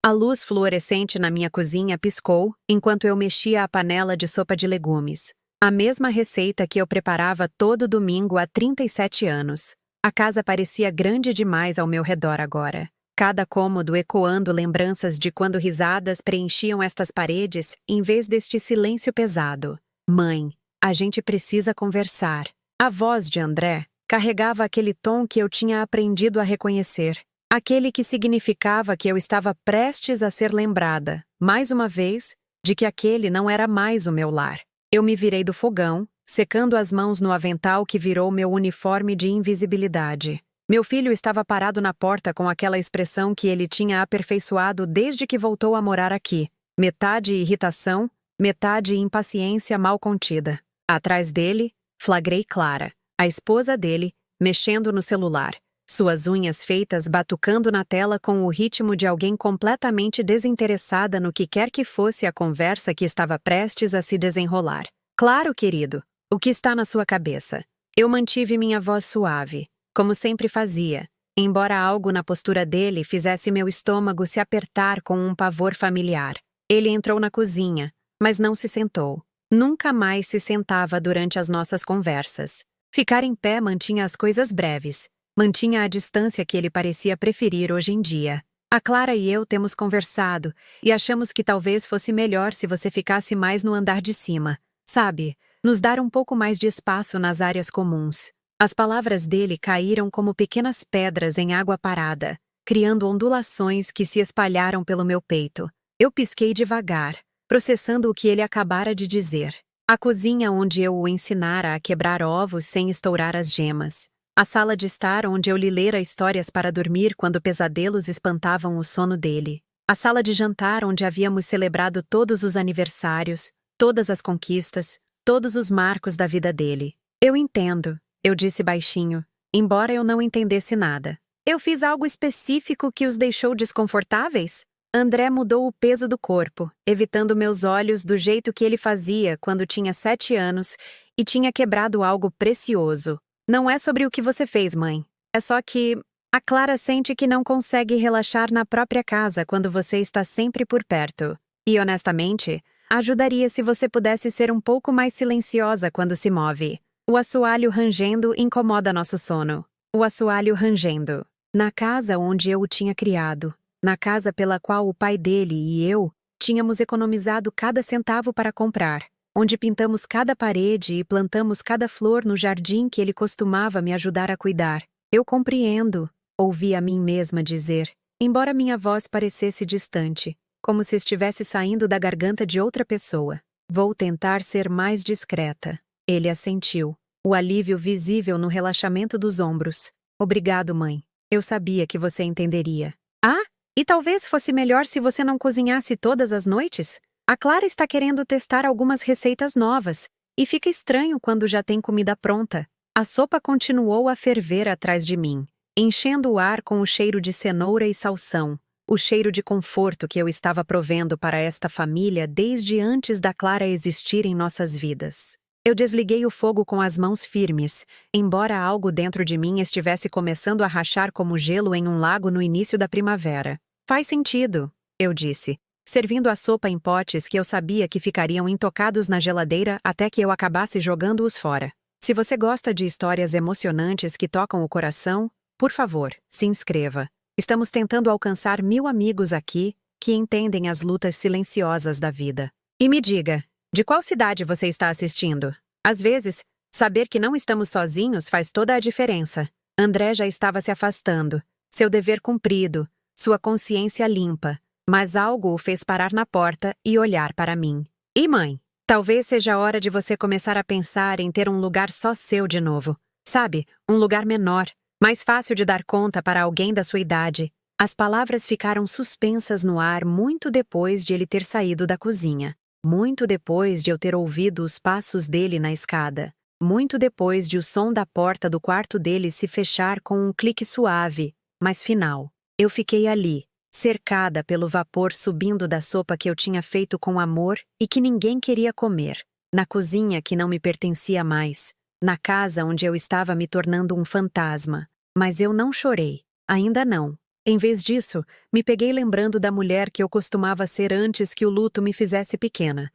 A luz fluorescente na minha cozinha piscou enquanto eu mexia a panela de sopa de legumes. A mesma receita que eu preparava todo domingo há 37 anos. A casa parecia grande demais ao meu redor agora. Cada cômodo ecoando lembranças de quando risadas preenchiam estas paredes em vez deste silêncio pesado. Mãe, a gente precisa conversar. A voz de André carregava aquele tom que eu tinha aprendido a reconhecer. Aquele que significava que eu estava prestes a ser lembrada, mais uma vez, de que aquele não era mais o meu lar. Eu me virei do fogão, secando as mãos no avental que virou meu uniforme de invisibilidade. Meu filho estava parado na porta com aquela expressão que ele tinha aperfeiçoado desde que voltou a morar aqui. Metade irritação, metade impaciência mal contida. Atrás dele, flagrei Clara, a esposa dele, mexendo no celular. Suas unhas feitas batucando na tela com o ritmo de alguém completamente desinteressada no que quer que fosse a conversa que estava prestes a se desenrolar. Claro, querido, o que está na sua cabeça? Eu mantive minha voz suave, como sempre fazia, embora algo na postura dele fizesse meu estômago se apertar com um pavor familiar. Ele entrou na cozinha, mas não se sentou. Nunca mais se sentava durante as nossas conversas. Ficar em pé mantinha as coisas breves. Mantinha a distância que ele parecia preferir hoje em dia. A Clara e eu temos conversado e achamos que talvez fosse melhor se você ficasse mais no andar de cima. Sabe, nos dar um pouco mais de espaço nas áreas comuns. As palavras dele caíram como pequenas pedras em água parada, criando ondulações que se espalharam pelo meu peito. Eu pisquei devagar, processando o que ele acabara de dizer. A cozinha onde eu o ensinara a quebrar ovos sem estourar as gemas. A sala de estar onde eu lhe lera histórias para dormir quando pesadelos espantavam o sono dele. A sala de jantar onde havíamos celebrado todos os aniversários, todas as conquistas, todos os marcos da vida dele. Eu entendo, eu disse baixinho, embora eu não entendesse nada. Eu fiz algo específico que os deixou desconfortáveis? André mudou o peso do corpo, evitando meus olhos do jeito que ele fazia quando tinha 7 anos e tinha quebrado algo precioso. Não é sobre o que você fez, mãe. É só que a Clara sente que não consegue relaxar na própria casa quando você está sempre por perto. E, honestamente, ajudaria se você pudesse ser um pouco mais silenciosa quando se move. O assoalho rangendo incomoda nosso sono. O assoalho rangendo. Na casa onde eu o tinha criado. Na casa pela qual o pai dele e eu tínhamos economizado cada centavo para comprar. Onde pintamos cada parede e plantamos cada flor no jardim que ele costumava me ajudar a cuidar. Eu compreendo, ouvi a mim mesma dizer, embora minha voz parecesse distante, como se estivesse saindo da garganta de outra pessoa. Vou tentar ser mais discreta. Ele assentiu, o alívio visível no relaxamento dos ombros. Obrigado, mãe. Eu sabia que você entenderia. Ah, e talvez fosse melhor se você não cozinhasse todas as noites? A Clara está querendo testar algumas receitas novas, e fica estranho quando já tem comida pronta. A sopa continuou a ferver atrás de mim, enchendo o ar com o cheiro de cenoura e salsão, o cheiro de conforto que eu estava provendo para esta família desde antes da Clara existir em nossas vidas. Eu desliguei o fogo com as mãos firmes, embora algo dentro de mim estivesse começando a rachar como gelo em um lago no início da primavera. Faz sentido, eu disse, servindo a sopa em potes que eu sabia que ficariam intocados na geladeira até que eu acabasse jogando-os fora. Se você gosta de histórias emocionantes que tocam o coração, por favor, se inscreva. Estamos tentando alcançar 1000 amigos aqui que entendem as lutas silenciosas da vida. E me diga, de qual cidade você está assistindo? Às vezes, saber que não estamos sozinhos faz toda a diferença. André já estava se afastando, seu dever cumprido, sua consciência limpa. Mas algo o fez parar na porta e olhar para mim. E mãe, talvez seja a hora de você começar a pensar em ter um lugar só seu de novo. Sabe, um lugar menor, mais fácil de dar conta para alguém da sua idade. As palavras ficaram suspensas no ar muito depois de ele ter saído da cozinha. Muito depois de eu ter ouvido os passos dele na escada. Muito depois de o som da porta do quarto dele se fechar com um clique suave, mas final. Eu fiquei ali, cercada pelo vapor subindo da sopa que eu tinha feito com amor e que ninguém queria comer, na cozinha que não me pertencia mais, na casa onde eu estava me tornando um fantasma. Mas eu não chorei, ainda não. Em vez disso, me peguei lembrando da mulher que eu costumava ser antes que o luto me fizesse pequena,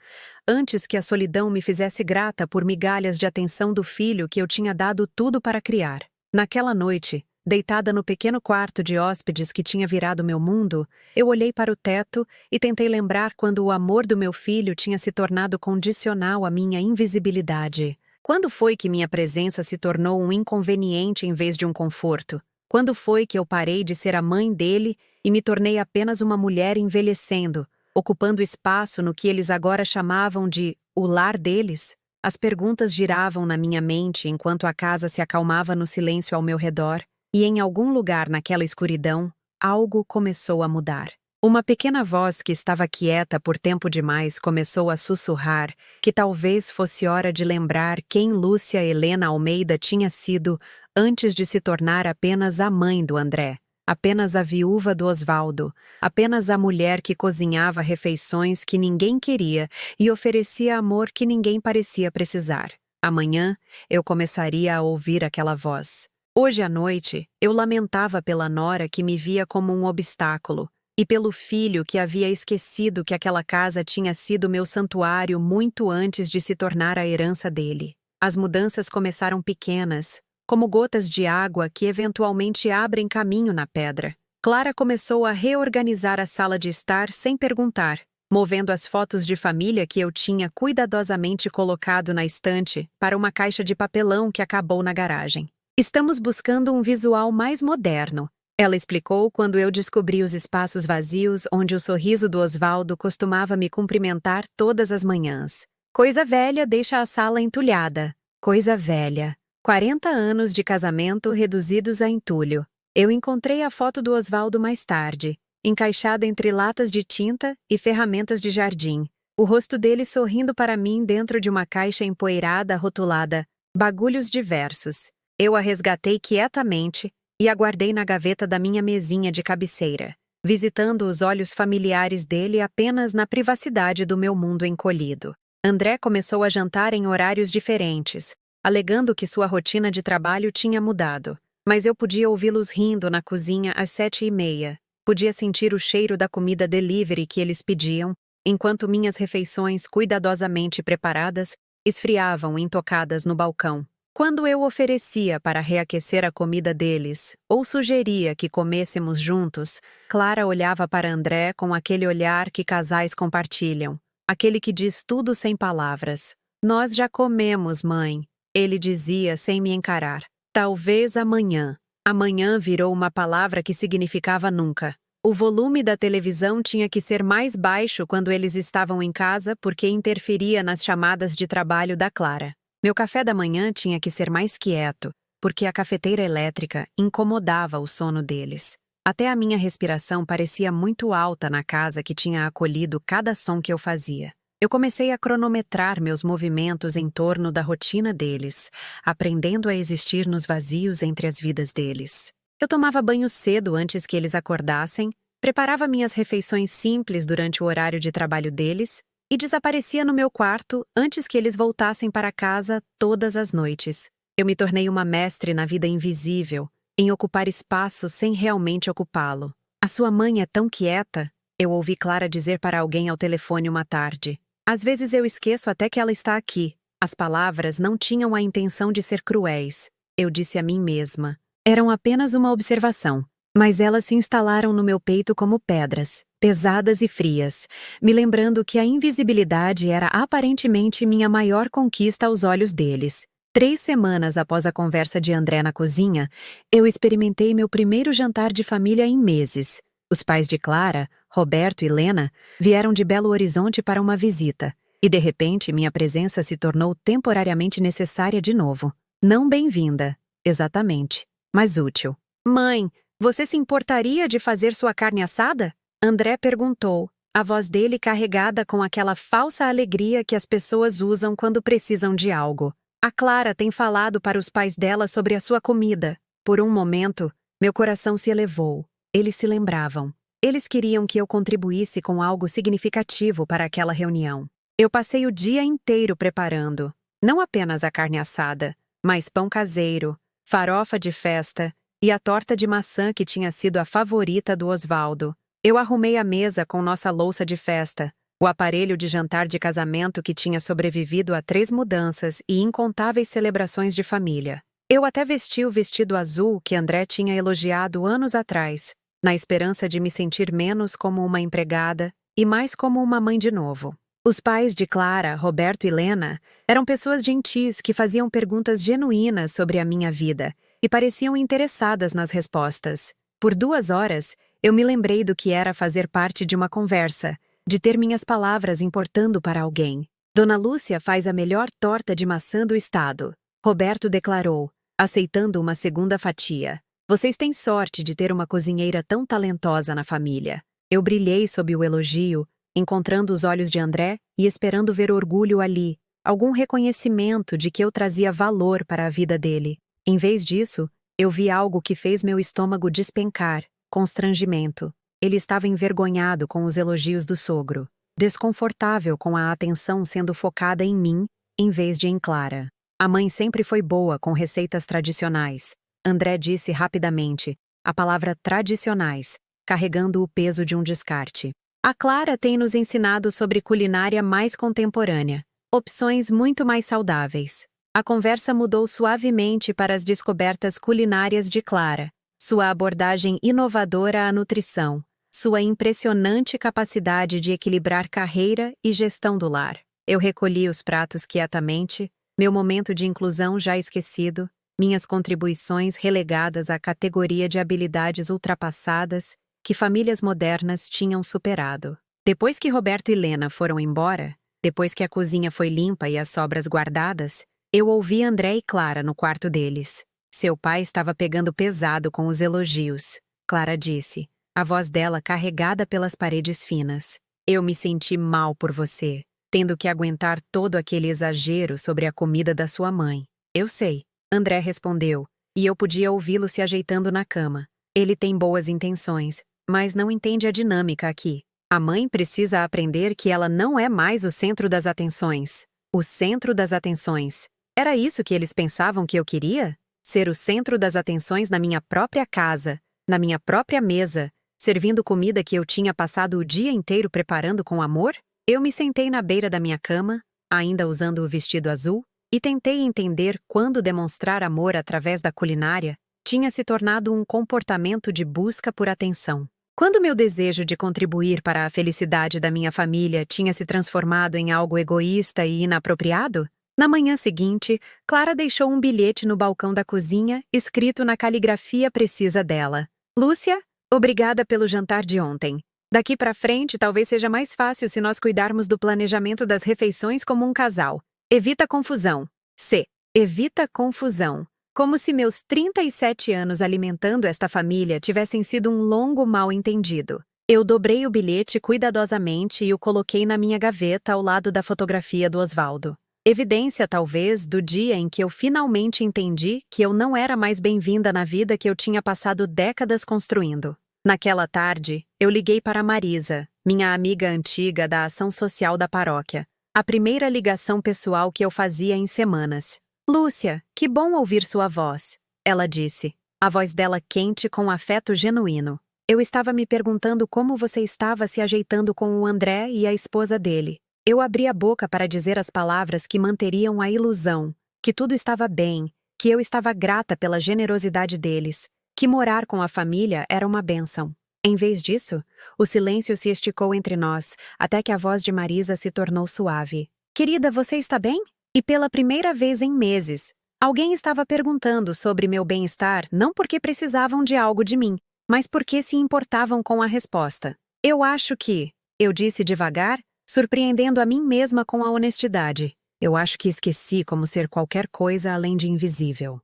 antes que a solidão me fizesse grata por migalhas de atenção do filho que eu tinha dado tudo para criar. Naquela noite, deitada no pequeno quarto de hóspedes que tinha virado meu mundo, eu olhei para o teto e tentei lembrar quando o amor do meu filho tinha se tornado condicional à minha invisibilidade. Quando foi que minha presença se tornou um inconveniente em vez de um conforto? Quando foi que eu parei de ser a mãe dele e me tornei apenas uma mulher envelhecendo, ocupando espaço no que eles agora chamavam de o lar deles? As perguntas giravam na minha mente enquanto a casa se acalmava no silêncio ao meu redor, e em algum lugar naquela escuridão, algo começou a mudar. Uma pequena voz que estava quieta por tempo demais começou a sussurrar que talvez fosse hora de lembrar quem Lúcia Helena Almeida tinha sido antes de se tornar apenas a mãe do André, apenas a viúva do Osvaldo, apenas a mulher que cozinhava refeições que ninguém queria e oferecia amor que ninguém parecia precisar. Amanhã, eu começaria a ouvir aquela voz. Hoje à noite, eu lamentava pela nora que me via como um obstáculo, e pelo filho que havia esquecido que aquela casa tinha sido meu santuário muito antes de se tornar a herança dele. As mudanças começaram pequenas, como gotas de água que eventualmente abrem caminho na pedra. Clara começou a reorganizar a sala de estar sem perguntar, movendo as fotos de família que eu tinha cuidadosamente colocado na estante para uma caixa de papelão que acabou na garagem. Estamos buscando um visual mais moderno, ela explicou quando eu descobri os espaços vazios onde o sorriso do Osvaldo costumava me cumprimentar todas as manhãs. Coisa velha deixa a sala entulhada. Coisa velha. 40 anos de casamento reduzidos a entulho. Eu encontrei a foto do Osvaldo mais tarde, encaixada entre latas de tinta e ferramentas de jardim. O rosto dele sorrindo para mim dentro de uma caixa empoeirada rotulada "Bagulhos diversos". Eu a resgatei quietamente e a guardei na gaveta da minha mesinha de cabeceira, visitando os olhos familiares dele apenas na privacidade do meu mundo encolhido. André começou a jantar em horários diferentes, alegando que sua rotina de trabalho tinha mudado, mas eu podia ouvi-los rindo na cozinha às 7h30. Podia sentir o cheiro da comida delivery que eles pediam, enquanto minhas refeições cuidadosamente preparadas esfriavam intocadas no balcão. Quando eu oferecia para reaquecer a comida deles, ou sugeria que comêssemos juntos, Clara olhava para André com aquele olhar que casais compartilham, aquele que diz tudo sem palavras. "Nós já comemos, mãe", ele dizia sem me encarar. "Talvez amanhã." Amanhã virou uma palavra que significava nunca. O volume da televisão tinha que ser mais baixo quando eles estavam em casa porque interferia nas chamadas de trabalho da Clara. Meu café da manhã tinha que ser mais quieto, porque a cafeteira elétrica incomodava o sono deles. Até a minha respiração parecia muito alta na casa que tinha acolhido cada som que eu fazia. Eu comecei a cronometrar meus movimentos em torno da rotina deles, aprendendo a existir nos vazios entre as vidas deles. Eu tomava banho cedo antes que eles acordassem, preparava minhas refeições simples durante o horário de trabalho deles, e desaparecia no meu quarto antes que eles voltassem para casa todas as noites. Eu me tornei uma mestre na vida invisível, em ocupar espaço sem realmente ocupá-lo. "A sua mãe é tão quieta", eu ouvi Clara dizer para alguém ao telefone uma tarde. "Às vezes eu esqueço até que ela está aqui." As palavras não tinham a intenção de ser cruéis. Eu disse a mim mesma. Eram apenas uma observação. Mas elas se instalaram no meu peito como pedras, pesadas e frias, me lembrando que a invisibilidade era aparentemente minha maior conquista aos olhos deles. 3 semanas após a conversa de André na cozinha, eu experimentei meu primeiro jantar de família em meses. Os pais de Clara, Roberto e Lena, vieram de Belo Horizonte para uma visita, e de repente minha presença se tornou temporariamente necessária de novo. Não bem-vinda, exatamente, mas útil. "Mãe, você se importaria de fazer sua carne assada?" André perguntou, a voz dele carregada com aquela falsa alegria que as pessoas usam quando precisam de algo. "A Clara tem falado para os pais dela sobre a sua comida." Por um momento, meu coração se elevou. Eles se lembravam. Eles queriam que eu contribuísse com algo significativo para aquela reunião. Eu passei o dia inteiro preparando, não apenas a carne assada, mas pão caseiro, farofa de festa e a torta de maçã que tinha sido a favorita do Osvaldo. Eu arrumei a mesa com nossa louça de festa, o aparelho de jantar de casamento que tinha sobrevivido a 3 mudanças e incontáveis celebrações de família. Eu até vesti o vestido azul que André tinha elogiado anos atrás, na esperança de me sentir menos como uma empregada e mais como uma mãe de novo. Os pais de Clara, Roberto e Lena eram pessoas gentis que faziam perguntas genuínas sobre a minha vida e pareciam interessadas nas respostas. Por 2 horas, eu me lembrei do que era fazer parte de uma conversa, de ter minhas palavras importando para alguém. Dona Lúcia faz a melhor torta de maçã do estado, Roberto declarou, aceitando uma segunda fatia. Vocês têm sorte de ter uma cozinheira tão talentosa na família. Eu brilhei sob o elogio, encontrando os olhos de André e esperando ver orgulho ali, algum reconhecimento de que eu trazia valor para a vida dele. Em vez disso, eu vi algo que fez meu estômago despencar, constrangimento. Ele estava envergonhado com os elogios do sogro, desconfortável com a atenção sendo focada em mim, em vez de em Clara. A mãe sempre foi boa com receitas tradicionais. André disse rapidamente, a palavra tradicionais, carregando o peso de um descarte. A Clara tem nos ensinado sobre culinária mais contemporânea, opções muito mais saudáveis. A conversa mudou suavemente para as descobertas culinárias de Clara, sua abordagem inovadora à nutrição, sua impressionante capacidade de equilibrar carreira e gestão do lar. Eu recolhi os pratos quietamente, meu momento de inclusão já esquecido, minhas contribuições relegadas à categoria de habilidades ultrapassadas que famílias modernas tinham superado. Depois que Roberto e Lena foram embora, depois que a cozinha foi limpa e as sobras guardadas, eu ouvi André e Clara no quarto deles. Seu pai estava pegando pesado com os elogios, Clara disse, a voz dela carregada pelas paredes finas. Eu me senti mal por você, tendo que aguentar todo aquele exagero sobre a comida da sua mãe. Eu sei, André respondeu, e eu podia ouvi-lo se ajeitando na cama. Ele tem boas intenções, mas não entende a dinâmica aqui. A mãe precisa aprender que ela não é mais o centro das atenções. O centro das atenções. Era isso que eles pensavam que eu queria? Ser o centro das atenções na minha própria casa, na minha própria mesa, servindo comida que eu tinha passado o dia inteiro preparando com amor? Eu me sentei na beira da minha cama, ainda usando o vestido azul, e tentei entender quando demonstrar amor através da culinária tinha se tornado um comportamento de busca por atenção. Quando meu desejo de contribuir para a felicidade da minha família tinha se transformado em algo egoísta e inapropriado? Na manhã seguinte, Clara deixou um bilhete no balcão da cozinha, escrito na caligrafia precisa dela. Lúcia, obrigada pelo jantar de ontem. Daqui para frente, talvez seja mais fácil se nós cuidarmos do planejamento das refeições como um casal. Evita confusão. C. Evita confusão. Como se meus 37 anos alimentando esta família tivessem sido um longo mal-entendido. Eu dobrei o bilhete cuidadosamente e o coloquei na minha gaveta ao lado da fotografia do Osvaldo. Evidência, talvez, do dia em que eu finalmente entendi que eu não era mais bem-vinda na vida que eu tinha passado décadas construindo. Naquela tarde, eu liguei para Marisa, minha amiga antiga da ação social da paróquia, a primeira ligação pessoal que eu fazia em semanas. Lúcia, que bom ouvir sua voz, ela disse, a voz dela quente com afeto genuíno. Eu estava me perguntando como você estava se ajeitando com o André e a esposa dele. Eu abri a boca para dizer as palavras que manteriam a ilusão, que tudo estava bem, que eu estava grata pela generosidade deles, que morar com a família era uma bênção. Em vez disso, o silêncio se esticou entre nós, até que a voz de Marisa se tornou suave. Querida, você está bem? E pela primeira vez em meses, alguém estava perguntando sobre meu bem-estar não porque precisavam de algo de mim, mas porque se importavam com a resposta. Eu acho que, eu disse devagar, surpreendendo a mim mesma com a honestidade. Eu acho que esqueci como ser qualquer coisa além de invisível.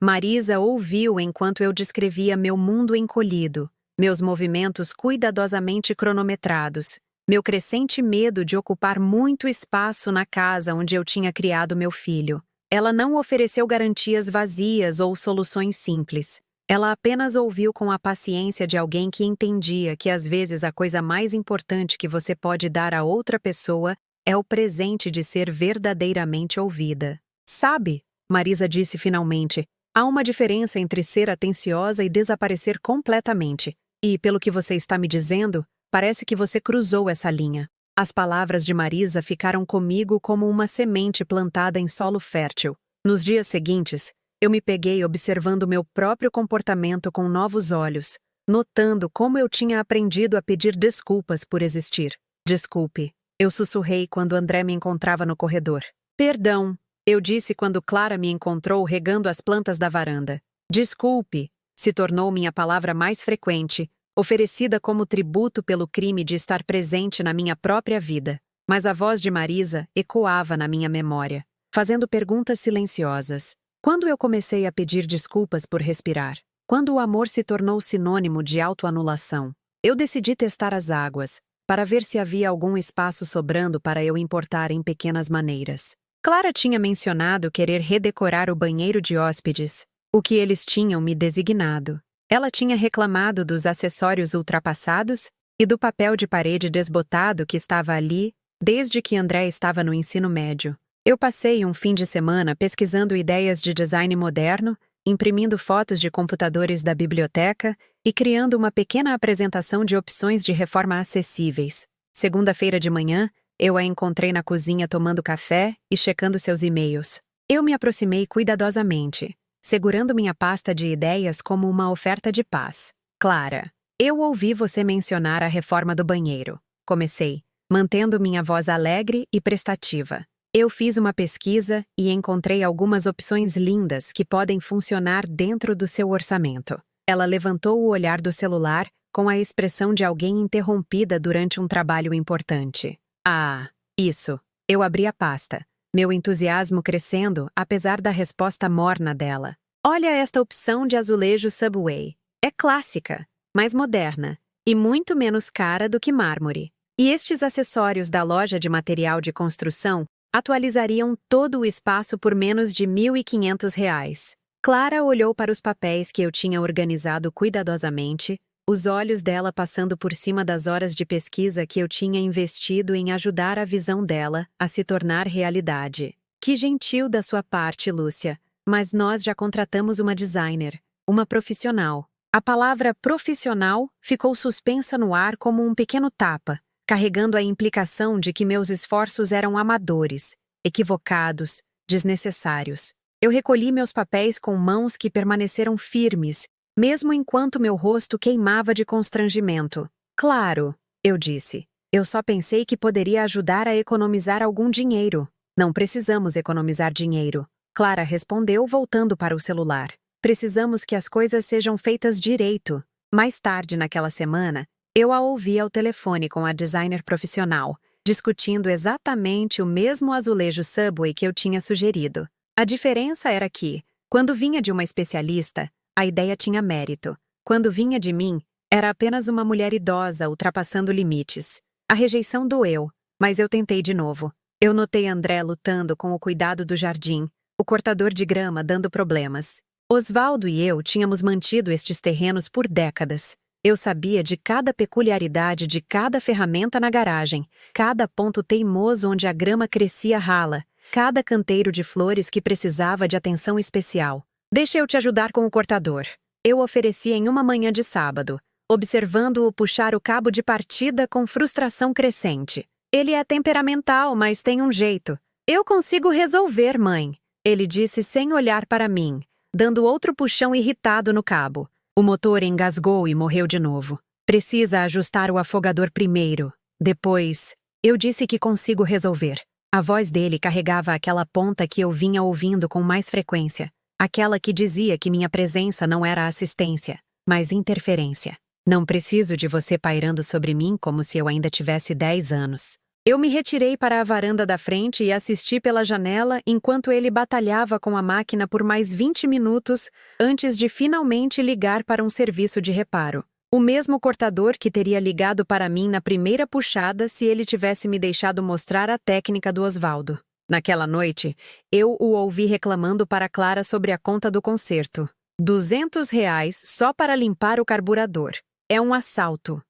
Marisa ouviu enquanto eu descrevia meu mundo encolhido, meus movimentos cuidadosamente cronometrados, meu crescente medo de ocupar muito espaço na casa onde eu tinha criado meu filho. Ela não ofereceu garantias vazias ou soluções simples. Ela apenas ouviu com a paciência de alguém que entendia que às vezes a coisa mais importante que você pode dar a outra pessoa é o presente de ser verdadeiramente ouvida. Sabe, Marisa disse finalmente, Há uma diferença entre ser atenciosa e desaparecer completamente. E, pelo que você está me dizendo, parece que você cruzou essa linha. As palavras de Marisa ficaram comigo como uma semente plantada em solo fértil. Nos dias seguintes, eu me peguei observando meu próprio comportamento com novos olhos, notando como eu tinha aprendido a pedir desculpas por existir. Desculpe, eu sussurrei quando André me encontrava no corredor. Perdão, eu disse quando Clara me encontrou regando as plantas da varanda. Desculpe, se tornou minha palavra mais frequente, oferecida como tributo pelo crime de estar presente na minha própria vida. Mas a voz de Marisa ecoava na minha memória, fazendo perguntas silenciosas. Quando eu comecei a pedir desculpas por respirar? Quando o amor se tornou sinônimo de autoanulação? Eu decidi testar as águas, para ver se havia algum espaço sobrando para eu importar em pequenas maneiras. Clara tinha mencionado querer redecorar o banheiro de hóspedes, o que eles tinham me designado. Ela tinha reclamado dos acessórios ultrapassados e do papel de parede desbotado que estava ali desde que André estava no ensino médio. Eu passei um fim de semana pesquisando ideias de design moderno, imprimindo fotos de computadores da biblioteca e criando uma pequena apresentação de opções de reforma acessíveis. Segunda-feira de manhã, eu a encontrei na cozinha tomando café e checando seus e-mails. Eu me aproximei cuidadosamente, segurando minha pasta de ideias como uma oferta de paz. Clara, eu ouvi você mencionar a reforma do banheiro. Comecei, mantendo minha voz alegre e prestativa. Eu fiz uma pesquisa e encontrei algumas opções lindas que podem funcionar dentro do seu orçamento. Ela levantou o olhar do celular com a expressão de alguém interrompida durante um trabalho importante. Ah, isso. Eu abri a pasta, meu entusiasmo crescendo apesar da resposta morna dela. Olha esta opção de azulejo Subway. É clássica, mas moderna, e muito menos cara do que mármore. E estes acessórios da loja de material de construção atualizariam todo o espaço por menos de R$ 1.500. Clara olhou para os papéis que eu tinha organizado cuidadosamente, os olhos dela passando por cima das horas de pesquisa que eu tinha investido em ajudar a visão dela a se tornar realidade. Que gentil da sua parte, Lúcia, mas nós já contratamos uma designer, uma profissional. A palavra profissional ficou suspensa no ar como um pequeno tapa, carregando a implicação de que meus esforços eram amadores, equivocados, desnecessários. Eu recolhi meus papéis com mãos que permaneceram firmes, mesmo enquanto meu rosto queimava de constrangimento. Claro, eu disse. Eu só pensei que poderia ajudar a economizar algum dinheiro. Não precisamos economizar dinheiro, Clara respondeu voltando para o celular. Precisamos que as coisas sejam feitas direito. Mais tarde naquela semana, eu a ouvi ao telefone com a designer profissional, discutindo exatamente o mesmo azulejo Subway que eu tinha sugerido. A diferença era que, quando vinha de uma especialista, a ideia tinha mérito. Quando vinha de mim, era apenas uma mulher idosa ultrapassando limites. A rejeição doeu, mas eu tentei de novo. Eu notei André lutando com o cuidado do jardim, o cortador de grama dando problemas. Osvaldo e eu tínhamos mantido estes terrenos por décadas. Eu sabia de cada peculiaridade de cada ferramenta na garagem, cada ponto teimoso onde a grama crescia rala, cada canteiro de flores que precisava de atenção especial. Deixa eu te ajudar com o cortador. Eu ofereci em uma manhã de sábado, observando-o puxar o cabo de partida com frustração crescente. Ele é temperamental, mas tem um jeito. Eu consigo resolver, mãe, ele disse sem olhar para mim, dando outro puxão irritado no cabo. O motor engasgou e morreu de novo. Precisa ajustar o afogador primeiro. Depois, eu disse que consigo resolver. A voz dele carregava aquela ponta que eu vinha ouvindo com mais frequência. Aquela que dizia que minha presença não era assistência, mas interferência. Não preciso de você pairando sobre mim como se eu ainda tivesse 10 anos. Eu me retirei para a varanda da frente e assisti pela janela enquanto ele batalhava com a máquina por mais 20 minutos antes de finalmente ligar para um serviço de reparo. O mesmo cortador que teria ligado para mim na primeira puxada se ele tivesse me deixado mostrar a técnica do Osvaldo. Naquela noite, eu o ouvi reclamando para Clara sobre a conta do conserto. R$ 200 só para limpar o carburador. É um assalto.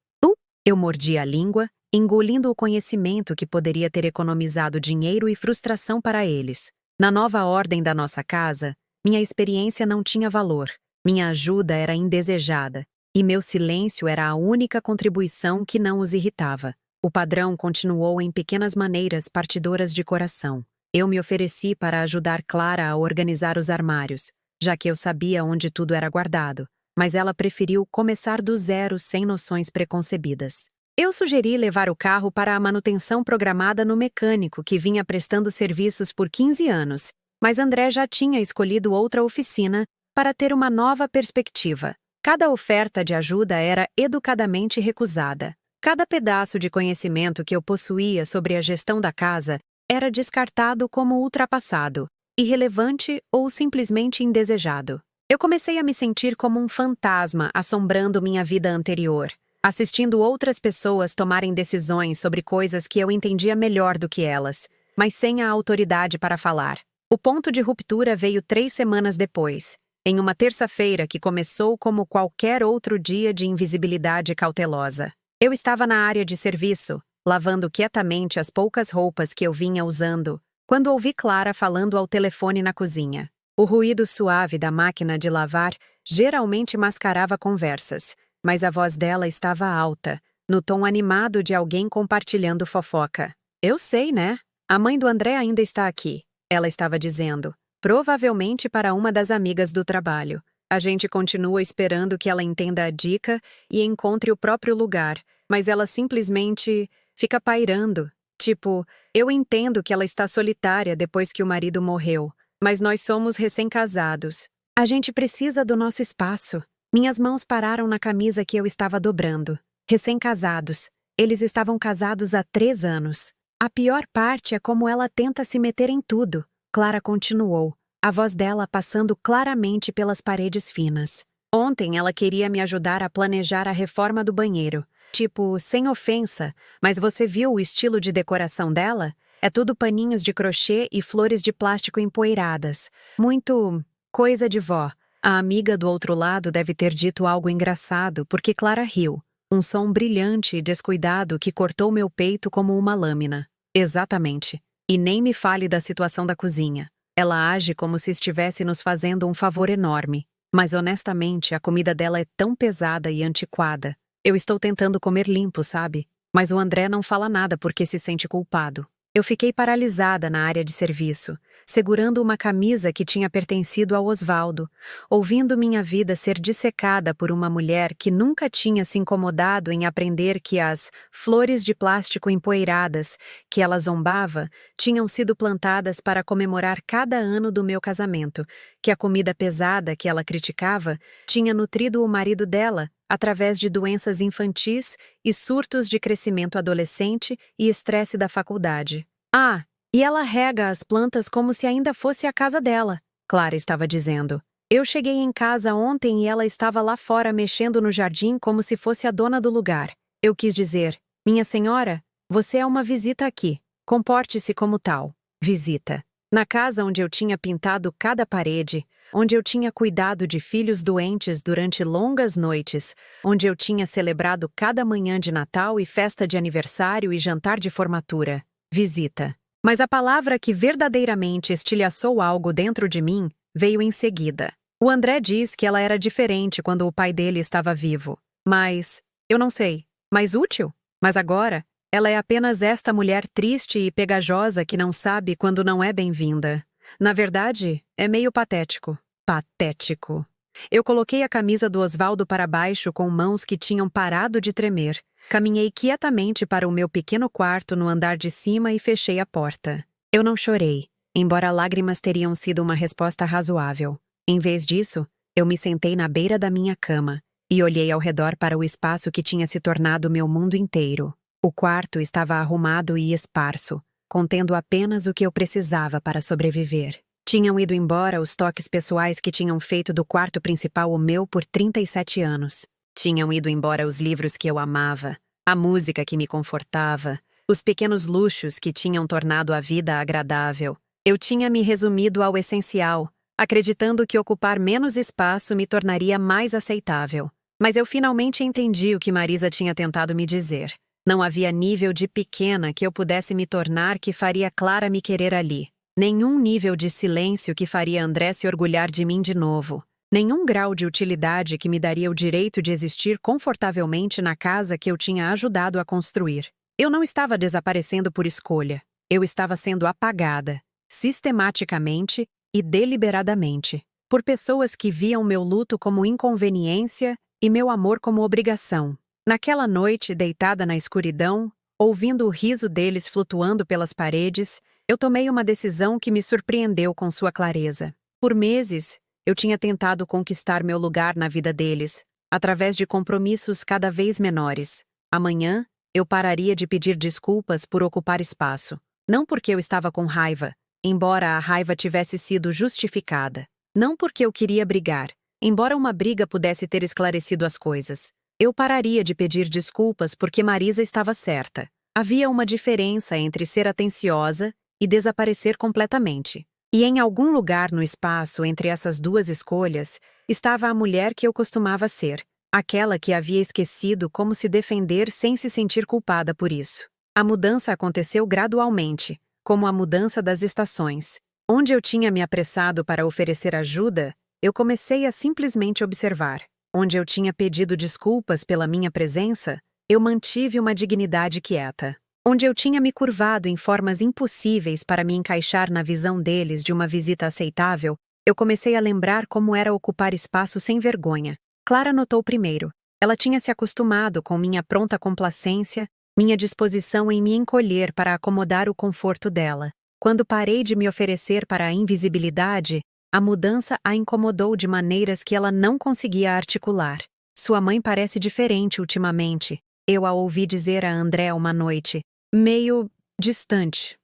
Eu mordi a língua, engolindo o conhecimento que poderia ter economizado dinheiro e frustração para eles. Na nova ordem da nossa casa, Minha experiência não tinha valor, minha ajuda era indesejada, e meu silêncio era a única contribuição que não os irritava. O padrão continuou em pequenas maneiras partidoras de coração. Eu me ofereci para ajudar Clara a organizar os armários, já que eu sabia onde tudo era guardado, mas ela preferiu começar do zero sem noções preconcebidas. Eu sugeri levar o carro para a manutenção programada no mecânico que vinha prestando serviços por 15 anos, mas André já tinha escolhido outra oficina para ter uma nova perspectiva. Cada oferta de ajuda era educadamente recusada. Cada pedaço de conhecimento que eu possuía sobre a gestão da casa era descartado como ultrapassado, irrelevante ou simplesmente indesejado. Eu comecei a me sentir como um fantasma assombrando minha vida anterior, assistindo outras pessoas tomarem decisões sobre coisas que eu entendia melhor do que elas, mas sem a autoridade para falar. O ponto de ruptura veio 3 semanas depois, em uma terça-feira que começou como qualquer outro dia de invisibilidade cautelosa. Eu estava na área de serviço, lavando quietamente as poucas roupas que eu vinha usando, quando ouvi Clara falando ao telefone na cozinha. O ruído suave da máquina de lavar geralmente mascarava conversas, mas a voz dela estava alta, no tom animado de alguém compartilhando fofoca. Eu sei, né? A mãe do André ainda está aqui, ela estava dizendo, provavelmente para uma das amigas do trabalho. A gente continua esperando que ela entenda a dica e encontre o próprio lugar, mas ela simplesmente fica pairando. Tipo, eu entendo que ela está solitária depois que o marido morreu, mas nós somos recém-casados. A gente precisa do nosso espaço. Minhas mãos pararam na camisa que eu estava dobrando. Recém-casados. Eles estavam casados há 3 anos. A pior parte é como ela tenta se meter em tudo. Clara continuou, a voz dela passando claramente pelas paredes finas. Ontem ela queria me ajudar a planejar a reforma do banheiro. Tipo, sem ofensa, mas você viu o estilo de decoração dela? É tudo paninhos de crochê e flores de plástico empoeiradas. Muito coisa de vó. A amiga do outro lado deve ter dito algo engraçado, porque Clara riu. Um som brilhante e descuidado que cortou meu peito como uma lâmina. Exatamente. E nem me fale da situação da cozinha. Ela age como se estivesse nos fazendo um favor enorme. Mas honestamente, a comida dela é tão pesada e antiquada. Eu estou tentando comer limpo, sabe? Mas o André não fala nada porque se sente culpado. Eu fiquei paralisada na área de serviço, segurando uma camisa que tinha pertencido ao Osvaldo, ouvindo minha vida ser dissecada por uma mulher que nunca tinha se incomodado em aprender que as flores de plástico empoeiradas que ela zombava tinham sido plantadas para comemorar cada ano do meu casamento, que a comida pesada que ela criticava tinha nutrido o marido dela através de doenças infantis e surtos de crescimento adolescente e estresse da faculdade. Ah, e ela rega as plantas como se ainda fosse a casa dela, Clara estava dizendo. Eu cheguei em casa ontem e ela estava lá fora mexendo no jardim como se fosse a dona do lugar. Eu quis dizer, minha senhora, você é uma visita aqui. Comporte-se como tal. Visita. Na casa onde eu tinha pintado cada parede, onde eu tinha cuidado de filhos doentes durante longas noites, onde eu tinha celebrado cada manhã de Natal e festa de aniversário e jantar de formatura. Visita. Mas a palavra que verdadeiramente estilhaçou algo dentro de mim veio em seguida. O André diz que ela era diferente quando o pai dele estava vivo. Mas, eu não sei, mais útil? Mas agora, ela é apenas esta mulher triste e pegajosa que não sabe quando não é bem-vinda. Na verdade, é meio patético. Patético. Eu coloquei a camisa do Osvaldo para baixo com mãos que tinham parado de tremer. Caminhei quietamente para o meu pequeno quarto no andar de cima e fechei a porta. Eu não chorei, embora lágrimas teriam sido uma resposta razoável. Em vez disso, eu me sentei na beira da minha cama e olhei ao redor para o espaço que tinha se tornado meu mundo inteiro. O quarto estava arrumado e esparso, contendo apenas o que eu precisava para sobreviver. Tinham ido embora os toques pessoais que tinham feito do quarto principal o meu por 37 anos. Tinham ido embora os livros que eu amava, a música que me confortava, os pequenos luxos que tinham tornado a vida agradável. Eu tinha me resumido ao essencial, acreditando que ocupar menos espaço me tornaria mais aceitável. Mas eu finalmente entendi o que Marisa tinha tentado me dizer. Não havia nível de pequena que eu pudesse me tornar que faria Clara me querer ali. Nenhum nível de silêncio que faria André se orgulhar de mim de novo. Nenhum grau de utilidade que me daria o direito de existir confortavelmente na casa que eu tinha ajudado a construir. Eu não estava desaparecendo por escolha. Eu estava sendo apagada, sistematicamente e deliberadamente, por pessoas que viam meu luto como inconveniência e meu amor como obrigação. Naquela noite, deitada na escuridão, ouvindo o riso deles flutuando pelas paredes, eu tomei uma decisão que me surpreendeu com sua clareza. Por meses, eu tinha tentado conquistar meu lugar na vida deles, através de compromissos cada vez menores. Amanhã, eu pararia de pedir desculpas por ocupar espaço. Não porque eu estava com raiva, embora a raiva tivesse sido justificada. Não porque eu queria brigar, embora uma briga pudesse ter esclarecido as coisas. Eu pararia de pedir desculpas porque Marisa estava certa. Havia uma diferença entre ser atenciosa e desaparecer completamente. E em algum lugar no espaço entre essas duas escolhas, estava a mulher que eu costumava ser, aquela que havia esquecido como se defender sem se sentir culpada por isso. A mudança aconteceu gradualmente, como a mudança das estações. Onde eu tinha me apressado para oferecer ajuda, eu comecei a simplesmente observar. Onde eu tinha pedido desculpas pela minha presença, eu mantive uma dignidade quieta. Onde eu tinha me curvado em formas impossíveis para me encaixar na visão deles de uma visita aceitável, eu comecei a lembrar como era ocupar espaço sem vergonha. Clara notou primeiro. Ela tinha se acostumado com minha pronta complacência, minha disposição em me encolher para acomodar o conforto dela. Quando parei de me oferecer para a invisibilidade, a mudança a incomodou de maneiras que ela não conseguia articular. Sua mãe parece diferente ultimamente. Eu a ouvi dizer a André uma noite. Meio distante.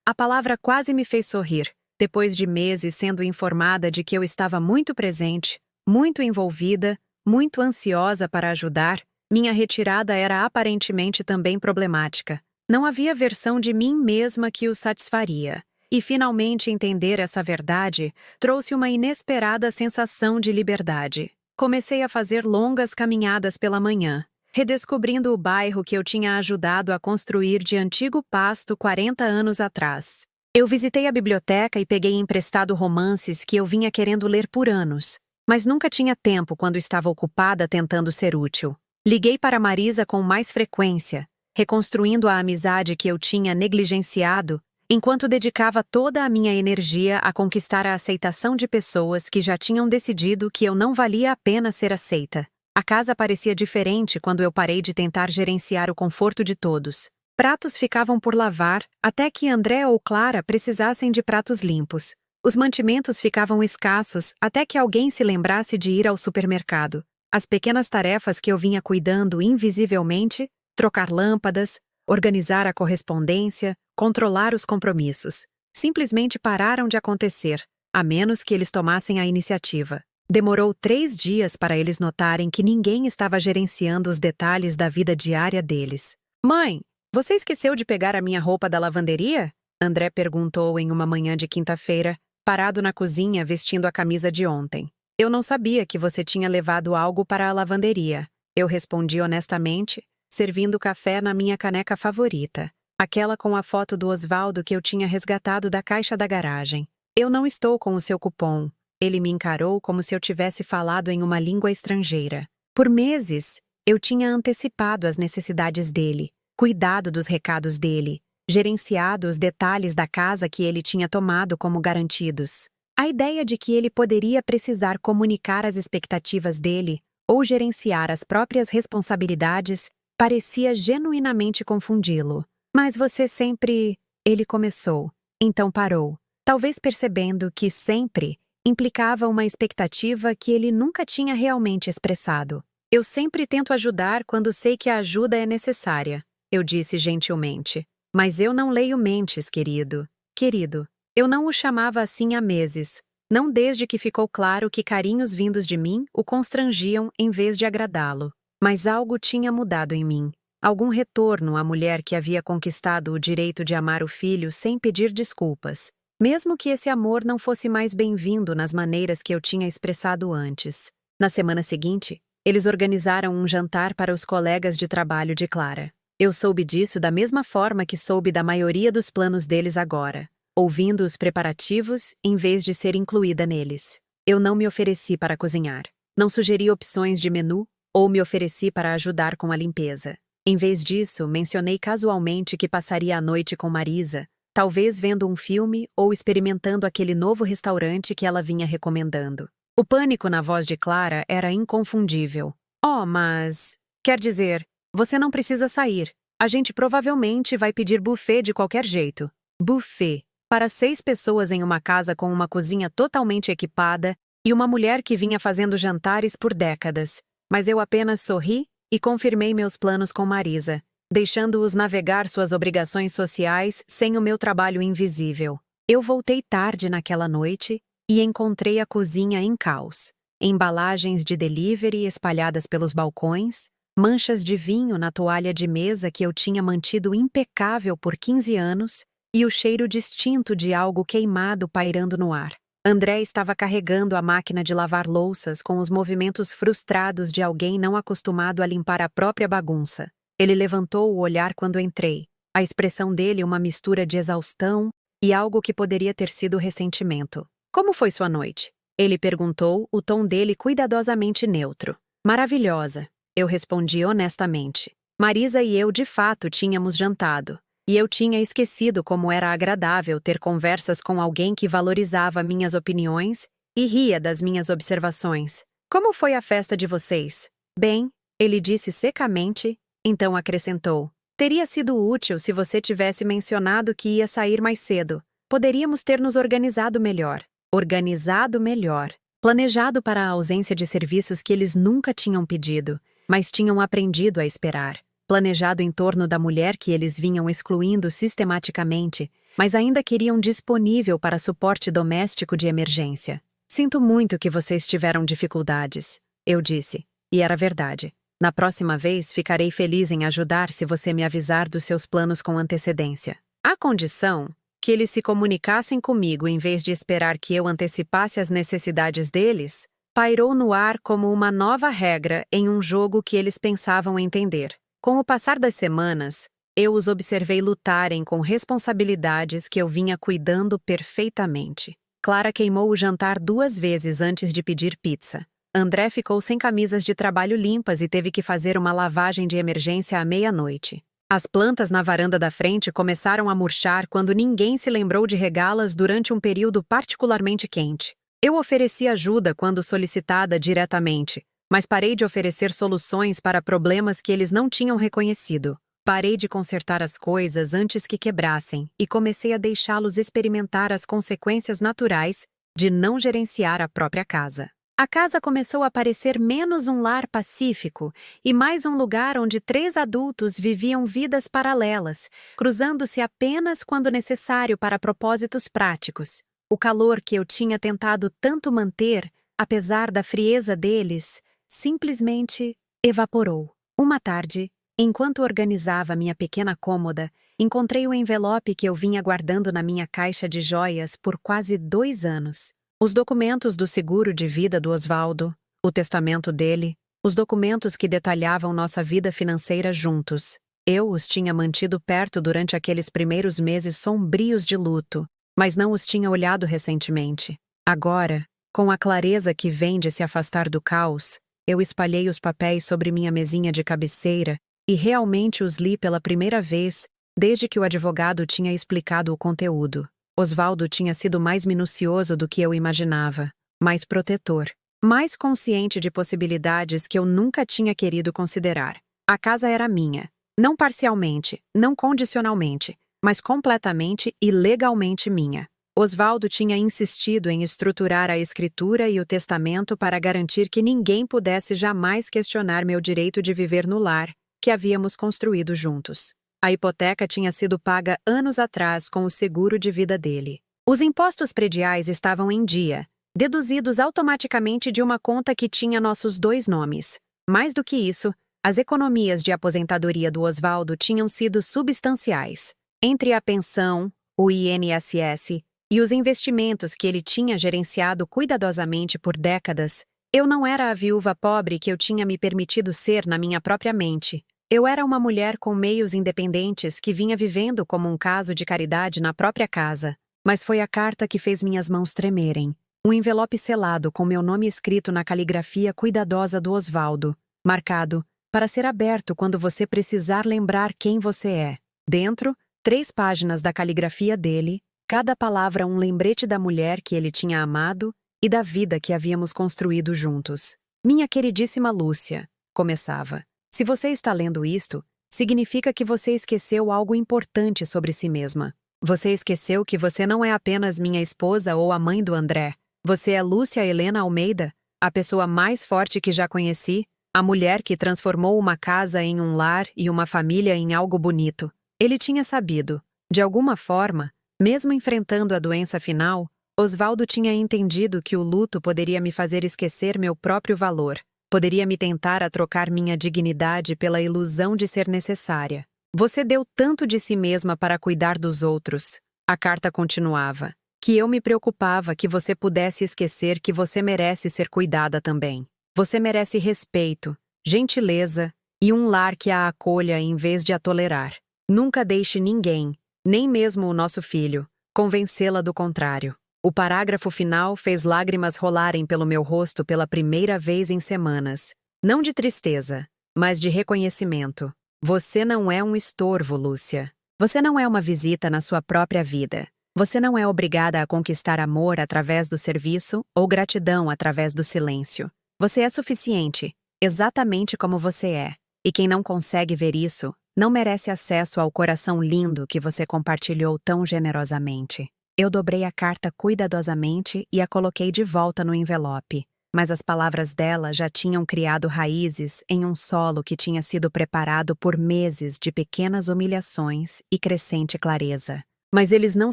A palavra quase me fez sorrir, depois de meses sendo informada de que eu estava muito presente, muito envolvida, muito ansiosa para ajudar. Minha retirada era aparentemente também problemática. Não havia versão de mim mesma que o satisfaria. E finalmente entender essa verdade trouxe uma inesperada sensação de liberdade. Comecei a fazer longas caminhadas pela manhã, redescobrindo o bairro que eu tinha ajudado a construir de antigo pasto 40 anos atrás. Eu visitei a biblioteca e peguei emprestado romances que eu vinha querendo ler por anos, mas nunca tinha tempo quando estava ocupada tentando ser útil. Liguei para Marisa com mais frequência, reconstruindo a amizade que eu tinha negligenciado, enquanto dedicava toda a minha energia a conquistar a aceitação de pessoas que já tinham decidido que eu não valia a pena ser aceita. A casa parecia diferente quando eu parei de tentar gerenciar o conforto de todos. Pratos ficavam por lavar, até que André ou Clara precisassem de pratos limpos. Os mantimentos ficavam escassos, até que alguém se lembrasse de ir ao supermercado. As pequenas tarefas que eu vinha cuidando invisivelmente, trocar lâmpadas, organizar a correspondência, controlar os compromissos, simplesmente pararam de acontecer, a menos que eles tomassem a iniciativa. Demorou 3 dias para eles notarem que ninguém estava gerenciando os detalhes da vida diária deles. Mãe, você esqueceu de pegar a minha roupa da lavanderia? André perguntou em uma manhã de quinta-feira, parado na cozinha vestindo a camisa de ontem. Eu não sabia que você tinha levado algo para a lavanderia. Eu respondi honestamente, servindo café na minha caneca favorita, aquela com a foto do Osvaldo que eu tinha resgatado da caixa da garagem. Eu não estou com o seu cupom. Ele me encarou como se eu tivesse falado em uma língua estrangeira. Por meses, eu tinha antecipado as necessidades dele, cuidado dos recados dele, gerenciado os detalhes da casa que ele tinha tomado como garantidos. A ideia de que ele poderia precisar comunicar as expectativas dele ou gerenciar as próprias responsabilidades parecia genuinamente confundi-lo. Mas você sempre... Ele começou, então parou, talvez percebendo que sempre implicava uma expectativa que ele nunca tinha realmente expressado. Eu sempre tento ajudar quando sei que a ajuda é necessária, eu disse gentilmente. Mas eu não leio mentes, querido. Querido, eu não o chamava assim há meses, não desde que ficou claro que carinhos vindos de mim o constrangiam em vez de agradá-lo. Mas algo tinha mudado em mim. Algum retorno à mulher que havia conquistado o direito de amar o filho sem pedir desculpas, mesmo que esse amor não fosse mais bem-vindo nas maneiras que eu tinha expressado antes. Na semana seguinte, eles organizaram um jantar para os colegas de trabalho de Clara. Eu soube disso da mesma forma que soube da maioria dos planos deles agora. ouvindo os preparativos em vez de ser incluída neles. Eu não me ofereci para cozinhar. Não sugeri opções de menu ou me ofereci para ajudar com a limpeza. Em vez disso, mencionei casualmente que passaria a noite com Marisa, talvez vendo um filme ou experimentando aquele novo restaurante que ela vinha recomendando. O pânico na voz de Clara era inconfundível. Oh, mas... Quer dizer, você não precisa sair. A gente provavelmente vai pedir buffet de qualquer jeito. Buffet. Para 6 pessoas em uma casa com uma cozinha totalmente equipada e uma mulher que vinha fazendo jantares por décadas. Mas eu apenas sorri e confirmei meus planos com Marisa, deixando-os navegar suas obrigações sociais sem o meu trabalho invisível. Eu voltei tarde naquela noite e encontrei a cozinha em caos. Embalagens de delivery espalhadas pelos balcões, manchas de vinho na toalha de mesa que eu tinha mantido impecável por 15 anos e o cheiro distinto de algo queimado pairando no ar. André estava carregando a máquina de lavar louças com os movimentos frustrados de alguém não acostumado a limpar a própria bagunça. Ele levantou o olhar quando entrei. A expressão dele uma mistura de exaustão e algo que poderia ter sido ressentimento. Como foi sua noite? Ele perguntou, o tom dele cuidadosamente neutro. Maravilhosa, eu respondi honestamente. Marisa e eu de fato tínhamos jantado. E eu tinha esquecido como era agradável ter conversas com alguém que valorizava minhas opiniões e ria das minhas observações. Como foi a festa de vocês? Bem, ele disse secamente, então acrescentou. Teria sido útil se você tivesse mencionado que ia sair mais cedo. Poderíamos ter nos organizado melhor. Organizado melhor. Planejado para a ausência de serviços que eles nunca tinham pedido, mas tinham aprendido a esperar. Planejado em torno da mulher que eles vinham excluindo sistematicamente, mas ainda queriam disponível para suporte doméstico de emergência. Sinto muito que vocês tiveram dificuldades, eu disse, e era verdade. Na próxima vez ficarei feliz em ajudar se você me avisar dos seus planos com antecedência. À condição que eles se comunicassem comigo em vez de esperar que eu antecipasse as necessidades deles, pairou no ar como uma nova regra em um jogo que eles pensavam entender. Com o passar das semanas, eu os observei lutarem com responsabilidades que eu vinha cuidando perfeitamente. Clara queimou o jantar 2 vezes antes de pedir pizza. André ficou sem camisas de trabalho limpas e teve que fazer uma lavagem de emergência à meia-noite. As plantas na varanda da frente começaram a murchar quando ninguém se lembrou de regá-las durante um período particularmente quente. Eu ofereci ajuda quando solicitada diretamente, mas parei de oferecer soluções para problemas que eles não tinham reconhecido. Parei de consertar as coisas antes que quebrassem e comecei a deixá-los experimentar as consequências naturais de não gerenciar a própria casa. A casa começou a parecer menos um lar pacífico e mais um lugar onde 3 adultos viviam vidas paralelas, cruzando-se apenas quando necessário para propósitos práticos. O calor que eu tinha tentado tanto manter, apesar da frieza deles, simplesmente evaporou. Uma tarde, enquanto organizava minha pequena cômoda, encontrei o envelope que eu vinha guardando na minha caixa de joias por quase 2 anos. Os documentos do seguro de vida do Osvaldo, o testamento dele, os documentos que detalhavam nossa vida financeira juntos. Eu os tinha mantido perto durante aqueles primeiros meses sombrios de luto, mas não os tinha olhado recentemente. Agora, com a clareza que vem de se afastar do caos, eu espalhei os papéis sobre minha mesinha de cabeceira e realmente os li pela primeira vez desde que o advogado tinha explicado o conteúdo. Osvaldo tinha sido mais minucioso do que eu imaginava, mais protetor, mais consciente de possibilidades que eu nunca tinha querido considerar. A casa era minha, não parcialmente, não condicionalmente, mas completamente e legalmente minha. Osvaldo tinha insistido em estruturar a escritura e o testamento para garantir que ninguém pudesse jamais questionar meu direito de viver no lar que havíamos construído juntos. A hipoteca tinha sido paga anos atrás com o seguro de vida dele. Os impostos prediais estavam em dia, deduzidos automaticamente de uma conta que tinha nossos 2 nomes. Mais do que isso, as economias de aposentadoria do Osvaldo tinham sido substanciais. Entre a pensão, o INSS e os investimentos que ele tinha gerenciado cuidadosamente por décadas, eu não era a viúva pobre que eu tinha me permitido ser na minha própria mente. Eu era uma mulher com meios independentes que vinha vivendo como um caso de caridade na própria casa. Mas foi a carta que fez minhas mãos tremerem. Um envelope selado com meu nome escrito na caligrafia cuidadosa do Osvaldo, marcado para ser aberto quando você precisar lembrar quem você é. Dentro, 3 páginas da caligrafia dele, cada palavra um lembrete da mulher que ele tinha amado e da vida que havíamos construído juntos. Minha queridíssima Lúcia, começava. Se você está lendo isto, significa que você esqueceu algo importante sobre si mesma. Você esqueceu que você não é apenas minha esposa ou a mãe do André. Você é Lúcia Helena Almeida, a pessoa mais forte que já conheci, a mulher que transformou uma casa em um lar e uma família em algo bonito. Ele tinha sabido. De alguma forma, mesmo enfrentando a doença final, Osvaldo tinha entendido que o luto poderia me fazer esquecer meu próprio valor. Poderia me tentar a trocar minha dignidade pela ilusão de ser necessária. Você deu tanto de si mesma para cuidar dos outros. A carta continuava. Que eu me preocupava que você pudesse esquecer que você merece ser cuidada também. Você merece respeito, gentileza e um lar que a acolha em vez de a tolerar. Nunca deixe ninguém, nem mesmo o nosso filho, convencê-la do contrário. O parágrafo final fez lágrimas rolarem pelo meu rosto pela primeira vez em semanas. Não de tristeza, mas de reconhecimento. Você não é um estorvo, Lúcia. Você não é uma visita na sua própria vida. Você não é obrigada a conquistar amor através do serviço ou gratidão através do silêncio. Você é suficiente, exatamente como você é. E quem não consegue ver isso, não merece acesso ao coração lindo que você compartilhou tão generosamente. Eu dobrei a carta cuidadosamente e a coloquei de volta no envelope. Mas as palavras dela já tinham criado raízes em um solo que tinha sido preparado por meses de pequenas humilhações e crescente clareza. Mas eles não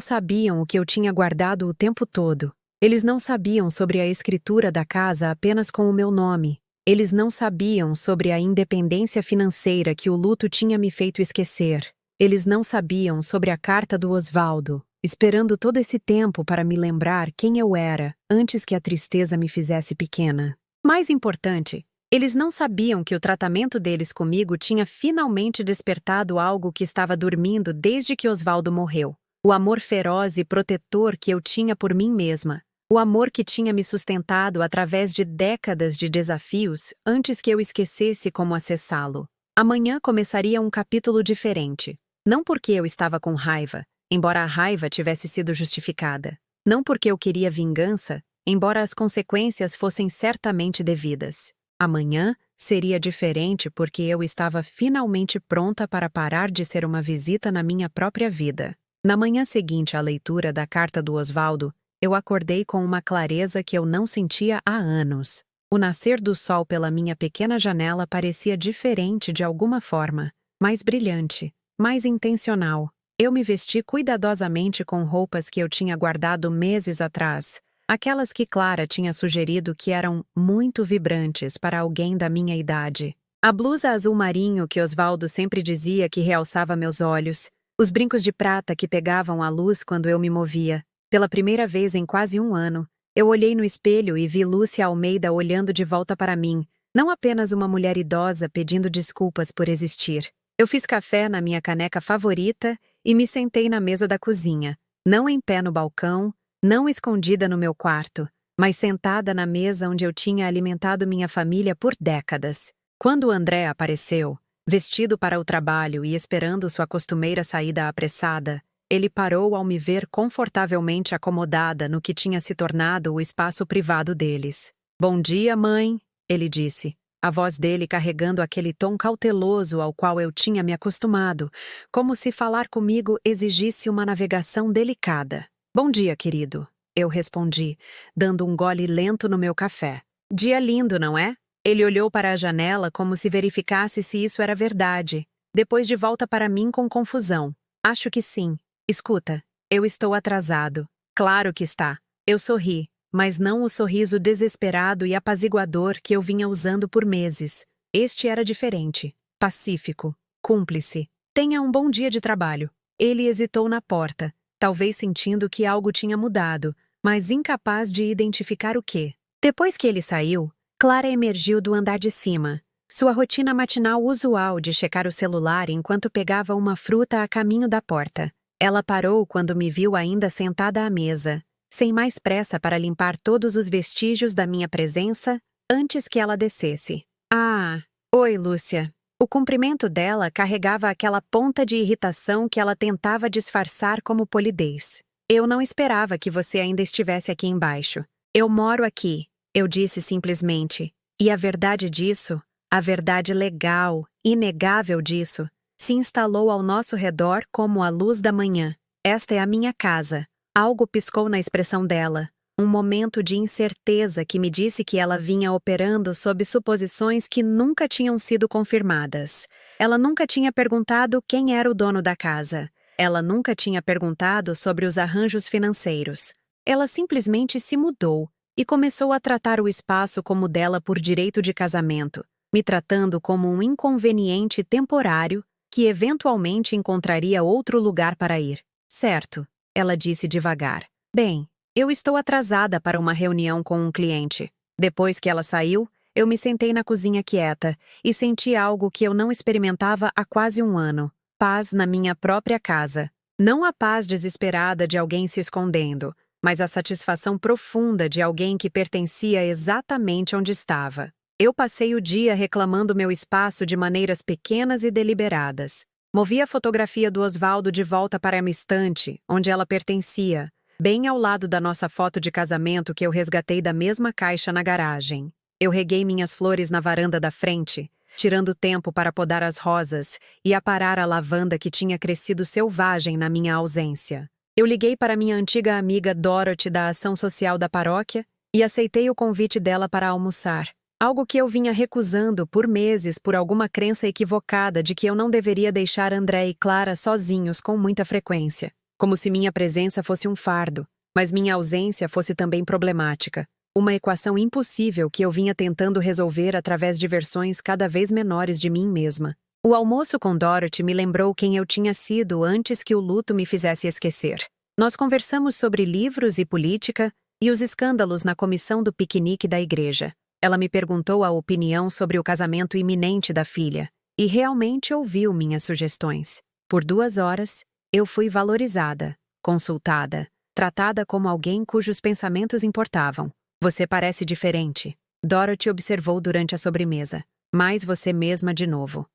sabiam o que eu tinha guardado o tempo todo. Eles não sabiam sobre a escritura da casa apenas com o meu nome. Eles não sabiam sobre a independência financeira que o luto tinha me feito esquecer. Eles não sabiam sobre a carta do Osvaldo, esperando todo esse tempo para me lembrar quem eu era, antes que a tristeza me fizesse pequena. Mais importante, eles não sabiam que o tratamento deles comigo tinha finalmente despertado algo que estava dormindo desde que Osvaldo morreu. O amor feroz e protetor que eu tinha por mim mesma. O amor que tinha me sustentado através de décadas de desafios antes que eu esquecesse como acessá-lo. Amanhã começaria um capítulo diferente. Não porque eu estava com raiva, embora a raiva tivesse sido justificada. Não porque eu queria vingança, embora as consequências fossem certamente devidas. Amanhã seria diferente porque eu estava finalmente pronta para parar de ser uma visita na minha própria vida. Na manhã seguinte à leitura da carta do Osvaldo, eu acordei com uma clareza que eu não sentia há anos. O nascer do sol pela minha pequena janela parecia diferente de alguma forma, mais brilhante, mais intencional. Eu me vesti cuidadosamente com roupas que eu tinha guardado meses atrás, aquelas que Clara tinha sugerido que eram muito vibrantes para alguém da minha idade. A blusa azul marinho que Osvaldo sempre dizia que realçava meus olhos, os brincos de prata que pegavam a luz quando eu me movia. Pela primeira vez em quase um ano, eu olhei no espelho e vi Lúcia Almeida olhando de volta para mim, não apenas uma mulher idosa pedindo desculpas por existir. Eu fiz café na minha caneca favorita e me sentei na mesa da cozinha, não em pé no balcão, não escondida no meu quarto, mas sentada na mesa onde eu tinha alimentado minha família por décadas. Quando o André apareceu, vestido para o trabalho e esperando sua costumeira saída apressada, ele parou ao me ver confortavelmente acomodada no que tinha se tornado o espaço privado deles. "Bom dia, mãe", ele disse, a voz dele carregando aquele tom cauteloso ao qual eu tinha me acostumado, como se falar comigo exigisse uma navegação delicada. "Bom dia, querido", eu respondi, dando um gole lento no meu café. "Dia lindo, não é?" Ele olhou para a janela como se verificasse se isso era verdade. Depois de volta para mim com confusão. "Acho que sim. Escuta, eu estou atrasado." "Claro que está." Eu sorri, mas não o sorriso desesperado e apaziguador que eu vinha usando por meses. Este era diferente, pacífico, cúmplice. "Tenha um bom dia de trabalho." Ele hesitou na porta, talvez sentindo que algo tinha mudado, mas incapaz de identificar o quê. Depois que ele saiu, Clara emergiu do andar de cima. Sua rotina matinal usual de checar o celular enquanto pegava uma fruta a caminho da porta. Ela parou quando me viu ainda sentada à mesa, sem mais pressa para limpar todos os vestígios da minha presença antes que ela descesse. Ah, oi, Lúcia. O cumprimento dela carregava aquela ponta de irritação que ela tentava disfarçar como polidez. Eu não esperava que você ainda estivesse aqui embaixo. Eu moro aqui, eu disse simplesmente. E a verdade disso, a verdade legal, inegável disso, se instalou ao nosso redor como a luz da manhã. Esta é a minha casa. Algo piscou na expressão dela. Um momento de incerteza que me disse que ela vinha operando sob suposições que nunca tinham sido confirmadas. Ela nunca tinha perguntado quem era o dono da casa. Ela nunca tinha perguntado sobre os arranjos financeiros. Ela simplesmente se mudou e começou a tratar o espaço como dela por direito de casamento, me tratando como um inconveniente temporário que eventualmente encontraria outro lugar para ir. Certo, ela disse devagar. Bem, eu estou atrasada para uma reunião com um cliente. Depois que ela saiu, eu me sentei na cozinha quieta e senti algo que eu não experimentava há quase um ano. Paz na minha própria casa. Não a paz desesperada de alguém se escondendo, mas a satisfação profunda de alguém que pertencia exatamente onde estava. Eu passei o dia reclamando meu espaço de maneiras pequenas e deliberadas. Movi a fotografia do Osvaldo de volta para uma estante, onde ela pertencia, bem ao lado da nossa foto de casamento que eu resgatei da mesma caixa na garagem. Eu reguei minhas flores na varanda da frente, tirando tempo para podar as rosas e aparar a lavanda que tinha crescido selvagem na minha ausência. Eu liguei para minha antiga amiga Dorothy da Ação Social da paróquia e aceitei o convite dela para almoçar. Algo que eu vinha recusando por meses por alguma crença equivocada de que eu não deveria deixar André e Clara sozinhos com muita frequência. Como se minha presença fosse um fardo, mas minha ausência fosse também problemática. Uma equação impossível que eu vinha tentando resolver através de versões cada vez menores de mim mesma. O almoço com Dorothy me lembrou quem eu tinha sido antes que o luto me fizesse esquecer. Nós conversamos sobre livros e política e os escândalos na comissão do piquenique da igreja. Ela me perguntou a opinião sobre o casamento iminente da filha, e realmente ouviu minhas sugestões. Por 2 horas, eu fui valorizada, consultada, tratada como alguém cujos pensamentos importavam. Você parece diferente, Dorothy observou durante a sobremesa. Mais você mesma de novo.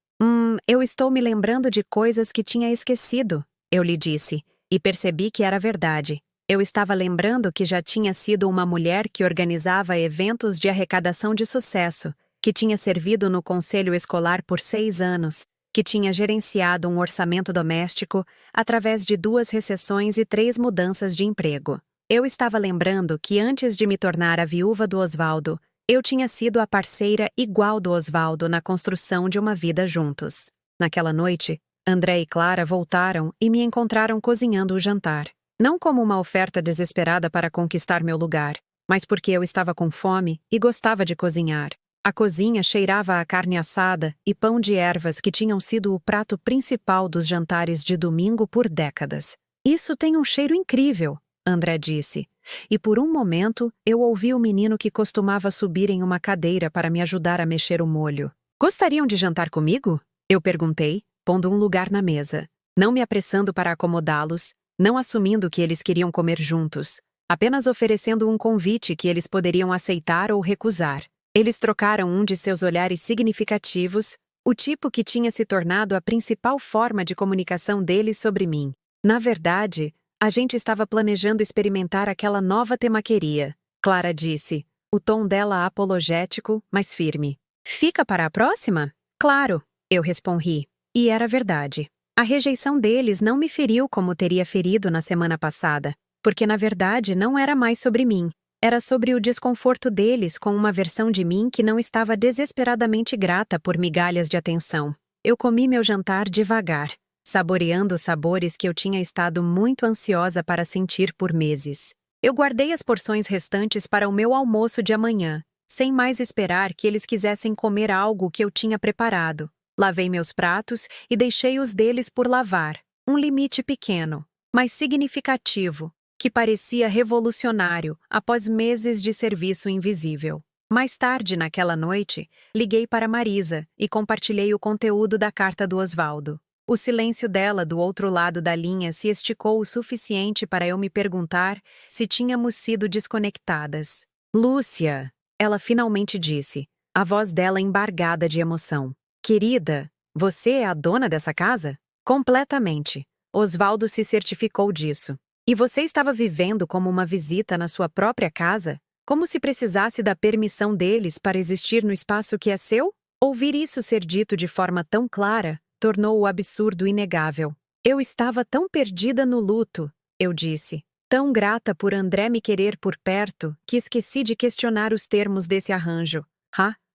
Eu estou me lembrando de coisas que tinha esquecido, eu lhe disse, e percebi que era verdade. Eu estava lembrando que já tinha sido uma mulher que organizava eventos de arrecadação de sucesso, que tinha servido no conselho escolar por 6 anos, que tinha gerenciado um orçamento doméstico através de 2 recessões e 3 mudanças de emprego. Eu estava lembrando que antes de me tornar a viúva do Osvaldo, eu tinha sido a parceira igual do Osvaldo na construção de uma vida juntos. Naquela noite, André e Clara voltaram e me encontraram cozinhando o jantar. Não como uma oferta desesperada para conquistar meu lugar, mas porque eu estava com fome e gostava de cozinhar. A cozinha cheirava a carne assada e pão de ervas que tinham sido o prato principal dos jantares de domingo por décadas. Isso tem um cheiro incrível, André disse. E por um momento eu ouvi o menino que costumava subir em uma cadeira para me ajudar a mexer o molho. Gostariam de jantar comigo? Eu perguntei, pondo um lugar na mesa, não me apressando para acomodá-los, não assumindo que eles queriam comer juntos, apenas oferecendo um convite que eles poderiam aceitar ou recusar. Eles trocaram um de seus olhares significativos, o tipo que tinha se tornado a principal forma de comunicação deles sobre mim. Na verdade, a gente estava planejando experimentar aquela nova temaqueria, Clara disse, o tom dela apologético, mas firme. Fica para a próxima? Claro, eu respondi. E era verdade. A rejeição deles não me feriu como teria ferido na semana passada, porque na verdade não era mais sobre mim. Era sobre o desconforto deles com uma versão de mim que não estava desesperadamente grata por migalhas de atenção. Eu comi meu jantar devagar, saboreando os sabores que eu tinha estado muito ansiosa para sentir por meses. Eu guardei as porções restantes para o meu almoço de amanhã, sem mais esperar que eles quisessem comer algo que eu tinha preparado. Lavei meus pratos e deixei os deles por lavar, um limite pequeno, mas significativo, que parecia revolucionário após meses de serviço invisível. Mais tarde naquela noite, liguei para Marisa e compartilhei o conteúdo da carta do Osvaldo. O silêncio dela do outro lado da linha se esticou o suficiente para eu me perguntar se tínhamos sido desconectadas. Lúcia, ela finalmente disse, a voz dela embargada de emoção. Querida, você é a dona dessa casa? Completamente. Osvaldo se certificou disso. E você estava vivendo como uma visita na sua própria casa? Como se precisasse da permissão deles para existir no espaço que é seu? Ouvir isso ser dito de forma tão clara tornou o absurdo inegável. Eu estava tão perdida no luto, eu disse, tão grata por André me querer por perto, que esqueci de questionar os termos desse arranjo.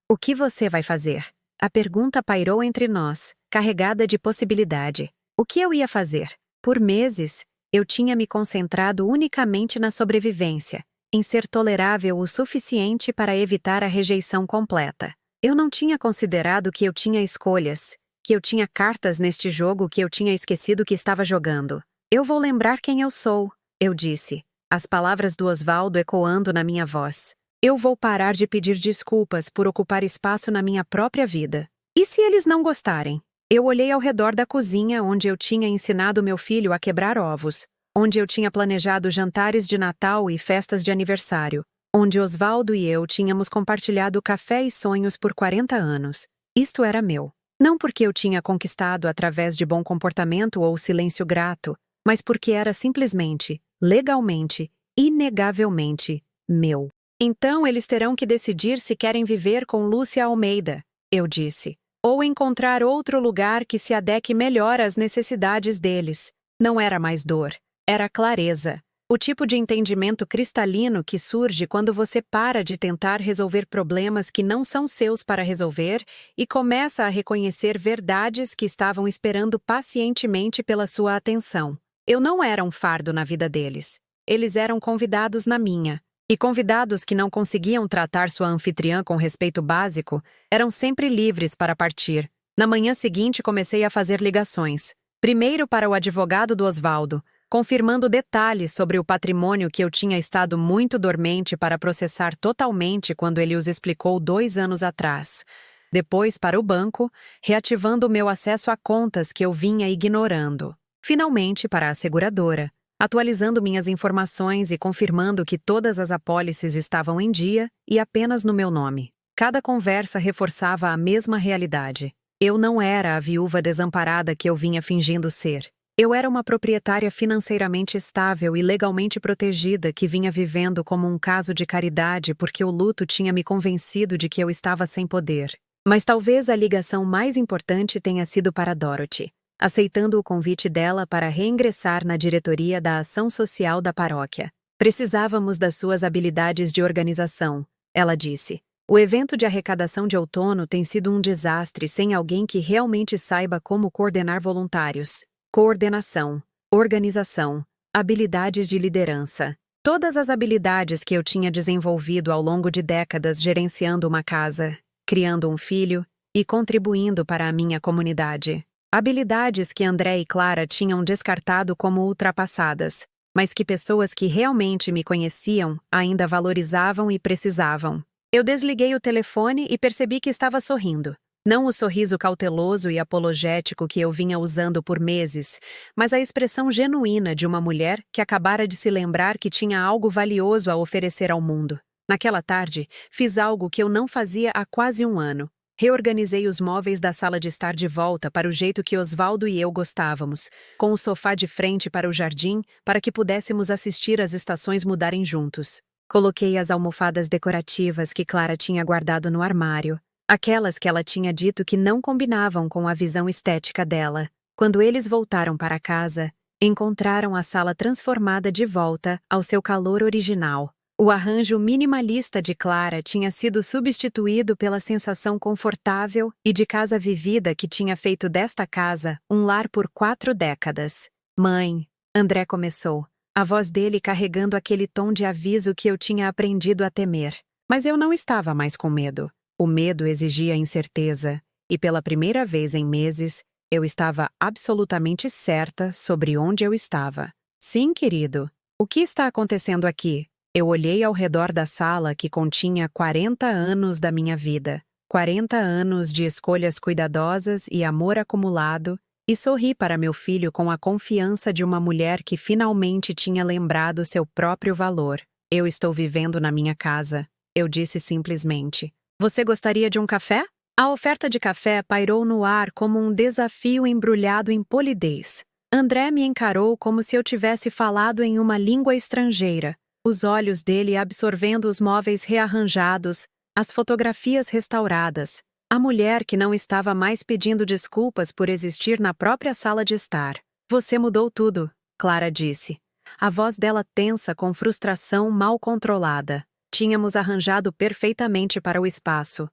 O que você vai fazer? A pergunta pairou entre nós, carregada de possibilidade. O que eu ia fazer? Por meses, eu tinha me concentrado unicamente na sobrevivência, em ser tolerável o suficiente para evitar a rejeição completa. Eu não tinha considerado que eu tinha escolhas, que eu tinha cartas neste jogo que eu tinha esquecido que estava jogando. Eu vou lembrar quem eu sou, eu disse, as palavras do Osvaldo ecoando na minha voz. Eu vou parar de pedir desculpas por ocupar espaço na minha própria vida. E se eles não gostarem? Eu olhei ao redor da cozinha onde eu tinha ensinado meu filho a quebrar ovos, onde eu tinha planejado jantares de Natal e festas de aniversário, onde Osvaldo e eu tínhamos compartilhado café e sonhos por 40 anos. Isto era meu. Não porque eu tinha conquistado através de bom comportamento ou silêncio grato, mas porque era simplesmente, legalmente, inegavelmente, meu. Então eles terão que decidir se querem viver com Lúcia Almeida, eu disse, ou encontrar outro lugar que se adeque melhor às necessidades deles. Não era mais dor, era clareza. O tipo de entendimento cristalino que surge quando você para de tentar resolver problemas que não são seus para resolver e começa a reconhecer verdades que estavam esperando pacientemente pela sua atenção. Eu não era um fardo na vida deles. Eles eram convidados na minha. E convidados que não conseguiam tratar sua anfitriã com respeito básico eram sempre livres para partir. Na manhã seguinte comecei a fazer ligações. Primeiro para o advogado do Osvaldo, confirmando detalhes sobre o patrimônio que eu tinha estado muito dormente para processar totalmente quando ele os explicou 2 anos atrás. Depois para o banco, reativando o meu acesso a contas que eu vinha ignorando. Finalmente para a seguradora, atualizando minhas informações e confirmando que todas as apólices estavam em dia e apenas no meu nome. Cada conversa reforçava a mesma realidade. Eu não era a viúva desamparada que eu vinha fingindo ser. Eu era uma proprietária financeiramente estável e legalmente protegida que vinha vivendo como um caso de caridade porque o luto tinha me convencido de que eu estava sem poder. Mas talvez a ligação mais importante tenha sido para Dorothy, aceitando o convite dela para reingressar na diretoria da ação social da paróquia. Precisávamos das suas habilidades de organização, ela disse. O evento de arrecadação de outono tem sido um desastre sem alguém que realmente saiba como coordenar voluntários. Coordenação, organização, habilidades de liderança. Todas as habilidades que eu tinha desenvolvido ao longo de décadas gerenciando uma casa, criando um filho e contribuindo para a minha comunidade. Habilidades que André e Clara tinham descartado como ultrapassadas, mas que pessoas que realmente me conheciam ainda valorizavam e precisavam. Eu desliguei o telefone e percebi que estava sorrindo. Não o sorriso cauteloso e apologético que eu vinha usando por meses, mas a expressão genuína de uma mulher que acabara de se lembrar que tinha algo valioso a oferecer ao mundo. Naquela tarde, fiz algo que eu não fazia há quase 1 ano. Reorganizei os móveis da sala de estar de volta para o jeito que Osvaldo e eu gostávamos, com o sofá de frente para o jardim para que pudéssemos assistir as estações mudarem juntos. Coloquei as almofadas decorativas que Clara tinha guardado no armário, aquelas que ela tinha dito que não combinavam com a visão estética dela. Quando eles voltaram para casa, encontraram a sala transformada de volta ao seu calor original. O arranjo minimalista de Clara tinha sido substituído pela sensação confortável e de casa vivida que tinha feito desta casa um lar por 4 décadas. Mãe, André começou, a voz dele carregando aquele tom de aviso que eu tinha aprendido a temer. Mas eu não estava mais com medo. O medo exigia incerteza, e pela primeira vez em meses, eu estava absolutamente certa sobre onde eu estava. Sim, querido. O que está acontecendo aqui? Eu olhei ao redor da sala que continha 40 anos da minha vida. 40 anos de escolhas cuidadosas e amor acumulado, e sorri para meu filho com a confiança de uma mulher que finalmente tinha lembrado seu próprio valor. Eu estou vivendo na minha casa, eu disse simplesmente. Você gostaria de um café? A oferta de café pairou no ar como um desafio embrulhado em polidez. André me encarou como se eu tivesse falado em uma língua estrangeira, os olhos dele absorvendo os móveis rearranjados, as fotografias restauradas, a mulher que não estava mais pedindo desculpas por existir na própria sala de estar. Você mudou tudo, Clara disse. A voz dela tensa com frustração mal controlada. Tínhamos arranjado perfeitamente para o espaço.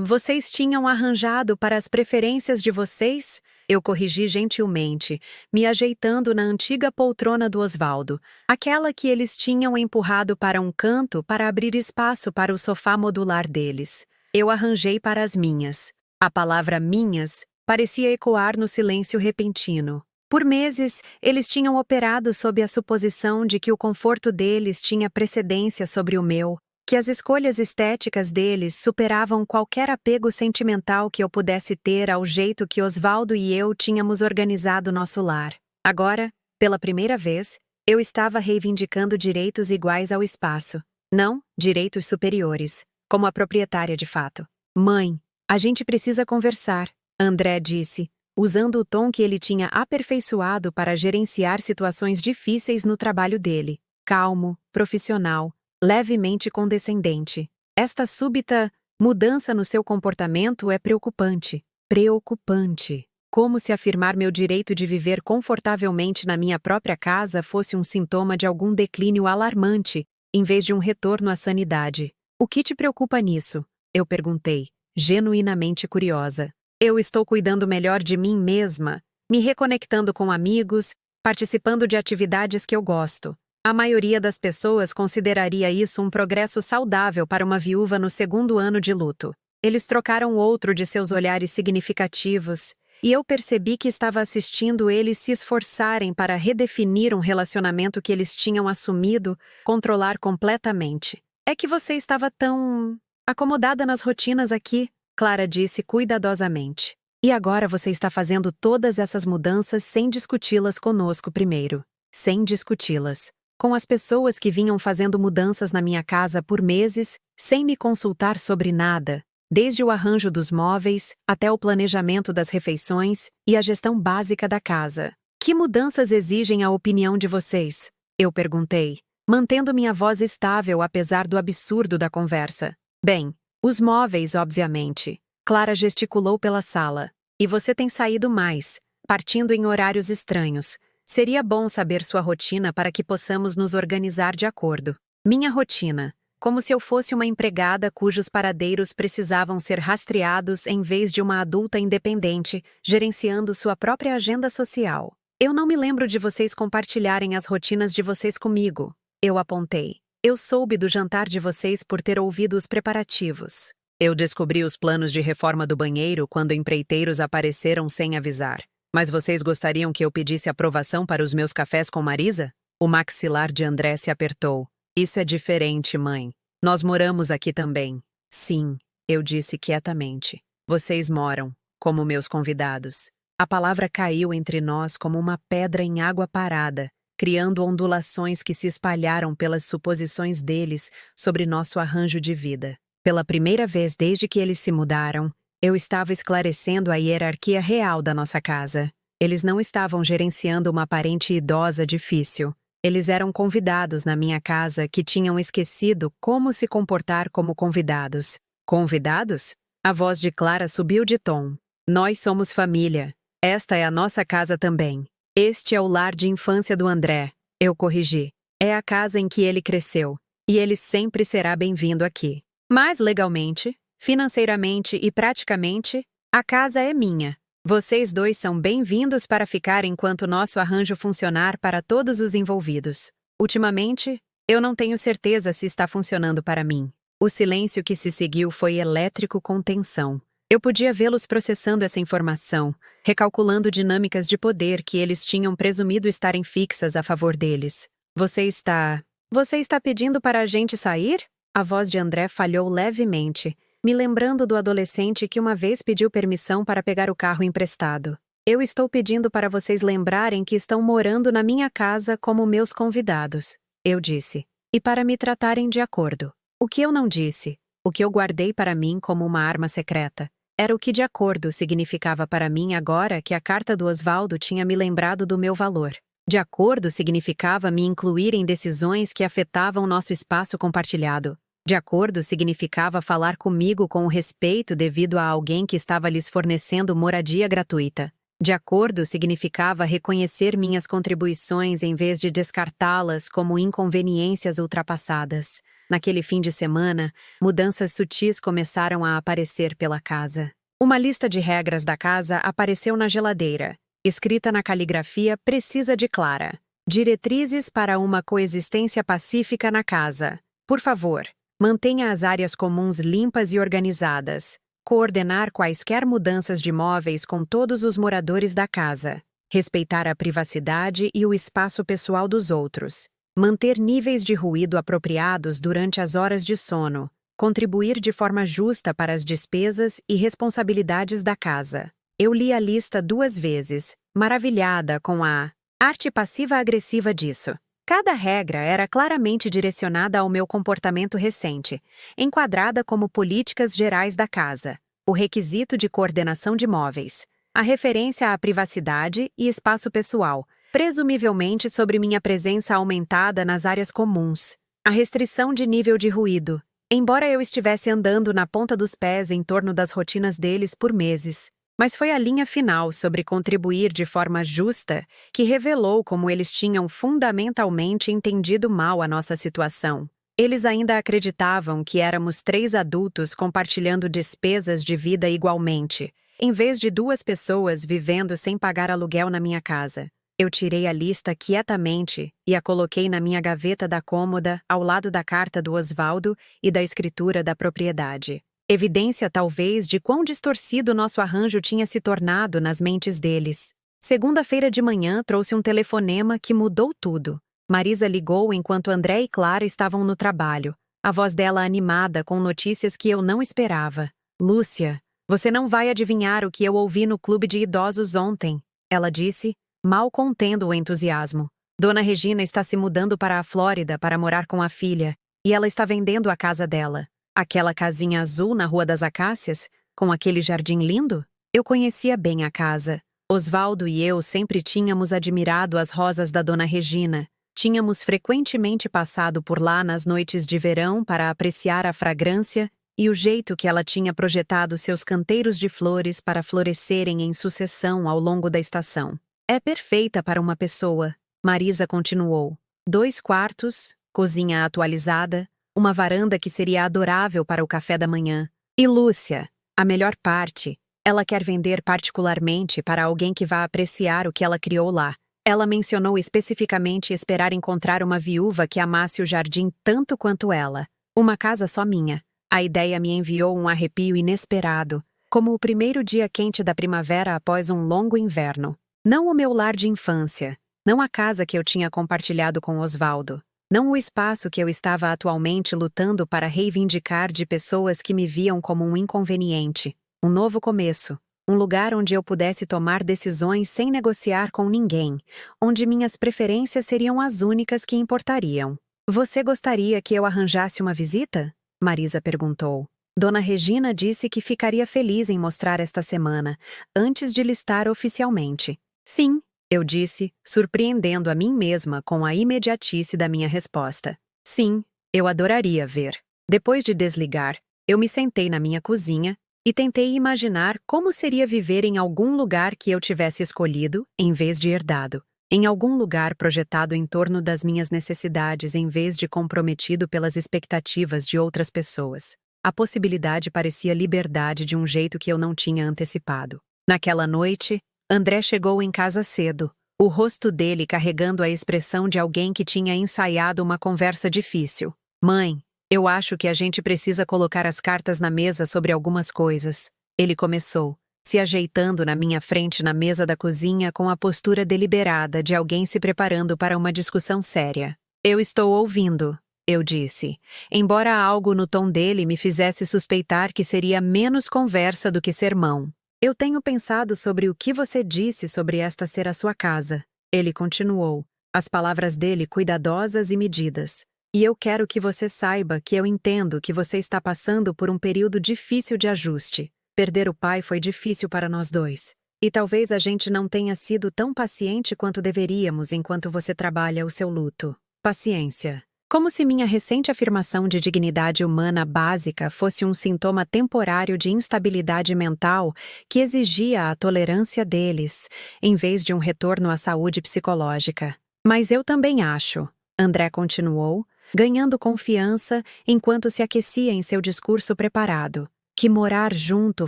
Vocês tinham arranjado para as preferências de vocês? Eu corrigi gentilmente, me ajeitando na antiga poltrona do Osvaldo, aquela que eles tinham empurrado para um canto para abrir espaço para o sofá modular deles. Eu arranjei para as minhas. A palavra minhas parecia ecoar no silêncio repentino. Por meses, eles tinham operado sob a suposição de que o conforto deles tinha precedência sobre o meu, que as escolhas estéticas deles superavam qualquer apego sentimental que eu pudesse ter ao jeito que Osvaldo e eu tínhamos organizado nosso lar. Agora, pela primeira vez, eu estava reivindicando direitos iguais ao espaço, não direitos superiores, como a proprietária de fato. Mãe, a gente precisa conversar, André disse, usando o tom que ele tinha aperfeiçoado para gerenciar situações difíceis no trabalho dele. Calmo, profissional, levemente condescendente. Esta súbita mudança no seu comportamento é preocupante. Preocupante. Como se afirmar meu direito de viver confortavelmente na minha própria casa fosse um sintoma de algum declínio alarmante, em vez de um retorno à sanidade. O que te preocupa nisso? Eu perguntei, genuinamente curiosa. Eu estou cuidando melhor de mim mesma, me reconectando com amigos, participando de atividades que eu gosto. A maioria das pessoas consideraria isso um progresso saudável para uma viúva no segundo ano de luto. Eles trocaram outro de seus olhares significativos, e eu percebi que estava assistindo eles se esforçarem para redefinir um relacionamento que eles tinham assumido controlar completamente. É que você estava tão acomodada nas rotinas aqui, Clara disse cuidadosamente. E agora você está fazendo todas essas mudanças sem discuti-las conosco primeiro. Sem discuti-las. Com as pessoas que vinham fazendo mudanças na minha casa por meses, sem me consultar sobre nada, desde o arranjo dos móveis, até o planejamento das refeições e a gestão básica da casa. Que mudanças exigem a opinião de vocês? Eu perguntei, mantendo minha voz estável apesar do absurdo da conversa. Bem, os móveis, obviamente. Clara gesticulou pela sala. E você tem saído mais, partindo em horários estranhos. Seria bom saber sua rotina para que possamos nos organizar de acordo. Minha rotina, como se eu fosse uma empregada cujos paradeiros precisavam ser rastreados em vez de uma adulta independente, gerenciando sua própria agenda social. Eu não me lembro de vocês compartilharem as rotinas de vocês comigo. Eu apontei. Eu soube do jantar de vocês por ter ouvido os preparativos. Eu descobri os planos de reforma do banheiro quando empreiteiros apareceram sem avisar. Mas vocês gostariam que eu pedisse aprovação para os meus cafés com Marisa? O maxilar de André se apertou. Isso é diferente, mãe. Nós moramos aqui também. Sim, eu disse quietamente. Vocês moram, como meus convidados. A palavra caiu entre nós como uma pedra em água parada, criando ondulações que se espalharam pelas suposições deles sobre nosso arranjo de vida. Pela primeira vez desde que eles se mudaram, eu estava esclarecendo a hierarquia real da nossa casa. Eles não estavam gerenciando uma parente idosa difícil. Eles eram convidados na minha casa que tinham esquecido como se comportar como convidados. Convidados? A voz de Clara subiu de tom. Nós somos família. Esta é a nossa casa também. Este é o lar de infância do André. Eu corrigi. É a casa em que ele cresceu. E ele sempre será bem-vindo aqui. Mas legalmente, financeiramente e praticamente, a casa é minha. Vocês dois são bem-vindos para ficar enquanto nosso arranjo funcionar para todos os envolvidos. Ultimamente, eu não tenho certeza se está funcionando para mim. O silêncio que se seguiu foi elétrico com tensão. Eu podia vê-los processando essa informação, recalculando dinâmicas de poder que eles tinham presumido estarem fixas a favor deles. Você está pedindo para a gente sair? A voz de André falhou levemente, me lembrando do adolescente que uma vez pediu permissão para pegar o carro emprestado. Eu estou pedindo para vocês lembrarem que estão morando na minha casa como meus convidados, eu disse, e para me tratarem de acordo. O que eu não disse, o que eu guardei para mim como uma arma secreta, era o que de acordo significava para mim agora que a carta do Osvaldo tinha me lembrado do meu valor. De acordo significava me incluir em decisões que afetavam nosso espaço compartilhado. De acordo significava falar comigo com respeito devido a alguém que estava lhes fornecendo moradia gratuita. De acordo significava reconhecer minhas contribuições em vez de descartá-las como inconveniências ultrapassadas. Naquele fim de semana, mudanças sutis começaram a aparecer pela casa. Uma lista de regras da casa apareceu na geladeira, escrita na caligrafia precisa de Clara. Diretrizes para uma coexistência pacífica na casa. Por favor, mantenha as áreas comuns limpas e organizadas. Coordenar quaisquer mudanças de móveis com todos os moradores da casa. Respeitar a privacidade e o espaço pessoal dos outros. Manter níveis de ruído apropriados durante as horas de sono. Contribuir de forma justa para as despesas e responsabilidades da casa. Eu li a lista 2 vezes, maravilhada com a arte passiva-agressiva disso. Cada regra era claramente direcionada ao meu comportamento recente, enquadrada como políticas gerais da casa, o requisito de coordenação de móveis, a referência à privacidade e espaço pessoal, presumivelmente sobre minha presença aumentada nas áreas comuns, a restrição de nível de ruído, embora eu estivesse andando na ponta dos pés em torno das rotinas deles por meses. Mas foi a linha final sobre contribuir de forma justa que revelou como eles tinham fundamentalmente entendido mal a nossa situação. Eles ainda acreditavam que éramos 3 adultos compartilhando despesas de vida igualmente, em vez de 2 pessoas vivendo sem pagar aluguel na minha casa. Eu tirei a lista quietamente e a coloquei na minha gaveta da cômoda ao lado da carta do Osvaldo e da escritura da propriedade. Evidência, talvez, de quão distorcido nosso arranjo tinha se tornado nas mentes deles. Segunda-feira de manhã trouxe um telefonema que mudou tudo. Marisa ligou enquanto André e Clara estavam no trabalho, a voz dela animada com notícias que eu não esperava. Lúcia, você não vai adivinhar o que eu ouvi no clube de idosos ontem, ela disse, mal contendo o entusiasmo. Dona Regina está se mudando para a Flórida para morar com a filha, e ela está vendendo a casa dela. Aquela casinha azul na Rua das Acácias, com aquele jardim lindo? Eu conhecia bem a casa. Osvaldo e eu sempre tínhamos admirado as rosas da Dona Regina. Tínhamos frequentemente passado por lá nas noites de verão para apreciar a fragrância e o jeito que ela tinha projetado seus canteiros de flores para florescerem em sucessão ao longo da estação. É perfeita para uma pessoa, Marisa continuou. 2 quartos, cozinha atualizada, uma varanda que seria adorável para o café da manhã. E Lúcia, a melhor parte, ela quer vender particularmente para alguém que vá apreciar o que ela criou lá. Ela mencionou especificamente esperar encontrar uma viúva que amasse o jardim tanto quanto ela. Uma casa só minha. A ideia me enviou um arrepio inesperado, como o primeiro dia quente da primavera após um longo inverno. Não o meu lar de infância, não a casa que eu tinha compartilhado com Osvaldo. Não o espaço que eu estava atualmente lutando para reivindicar de pessoas que me viam como um inconveniente. Um novo começo. Um lugar onde eu pudesse tomar decisões sem negociar com ninguém. Onde minhas preferências seriam as únicas que importariam. Você gostaria que eu arranjasse uma visita? Marisa perguntou. Dona Regina disse que ficaria feliz em mostrar esta semana, antes de listar oficialmente. Sim. Eu disse, surpreendendo a mim mesma com a imediatice da minha resposta. Sim, eu adoraria ver. Depois de desligar, eu me sentei na minha cozinha e tentei imaginar como seria viver em algum lugar que eu tivesse escolhido, em vez de herdado. Em algum lugar projetado em torno das minhas necessidades em vez de comprometido pelas expectativas de outras pessoas. A possibilidade parecia liberdade de um jeito que eu não tinha antecipado. Naquela noite, André chegou em casa cedo, o rosto dele carregando a expressão de alguém que tinha ensaiado uma conversa difícil. Mãe, eu acho que a gente precisa colocar as cartas na mesa sobre algumas coisas. Ele começou, se ajeitando na minha frente na mesa da cozinha com a postura deliberada de alguém se preparando para uma discussão séria. Eu estou ouvindo, eu disse, embora algo no tom dele me fizesse suspeitar que seria menos conversa do que sermão. Eu tenho pensado sobre o que você disse sobre esta ser a sua casa. Ele continuou, as palavras dele cuidadosas e medidas. E eu quero que você saiba que eu entendo que você está passando por um período difícil de ajuste. Perder o pai foi difícil para nós dois. E talvez a gente não tenha sido tão paciente quanto deveríamos enquanto você trabalha o seu luto. Paciência. Como se minha recente afirmação de dignidade humana básica fosse um sintoma temporário de instabilidade mental que exigia a tolerância deles, em vez de um retorno à saúde psicológica. Mas eu também acho, André continuou, ganhando confiança enquanto se aquecia em seu discurso preparado, que morar junto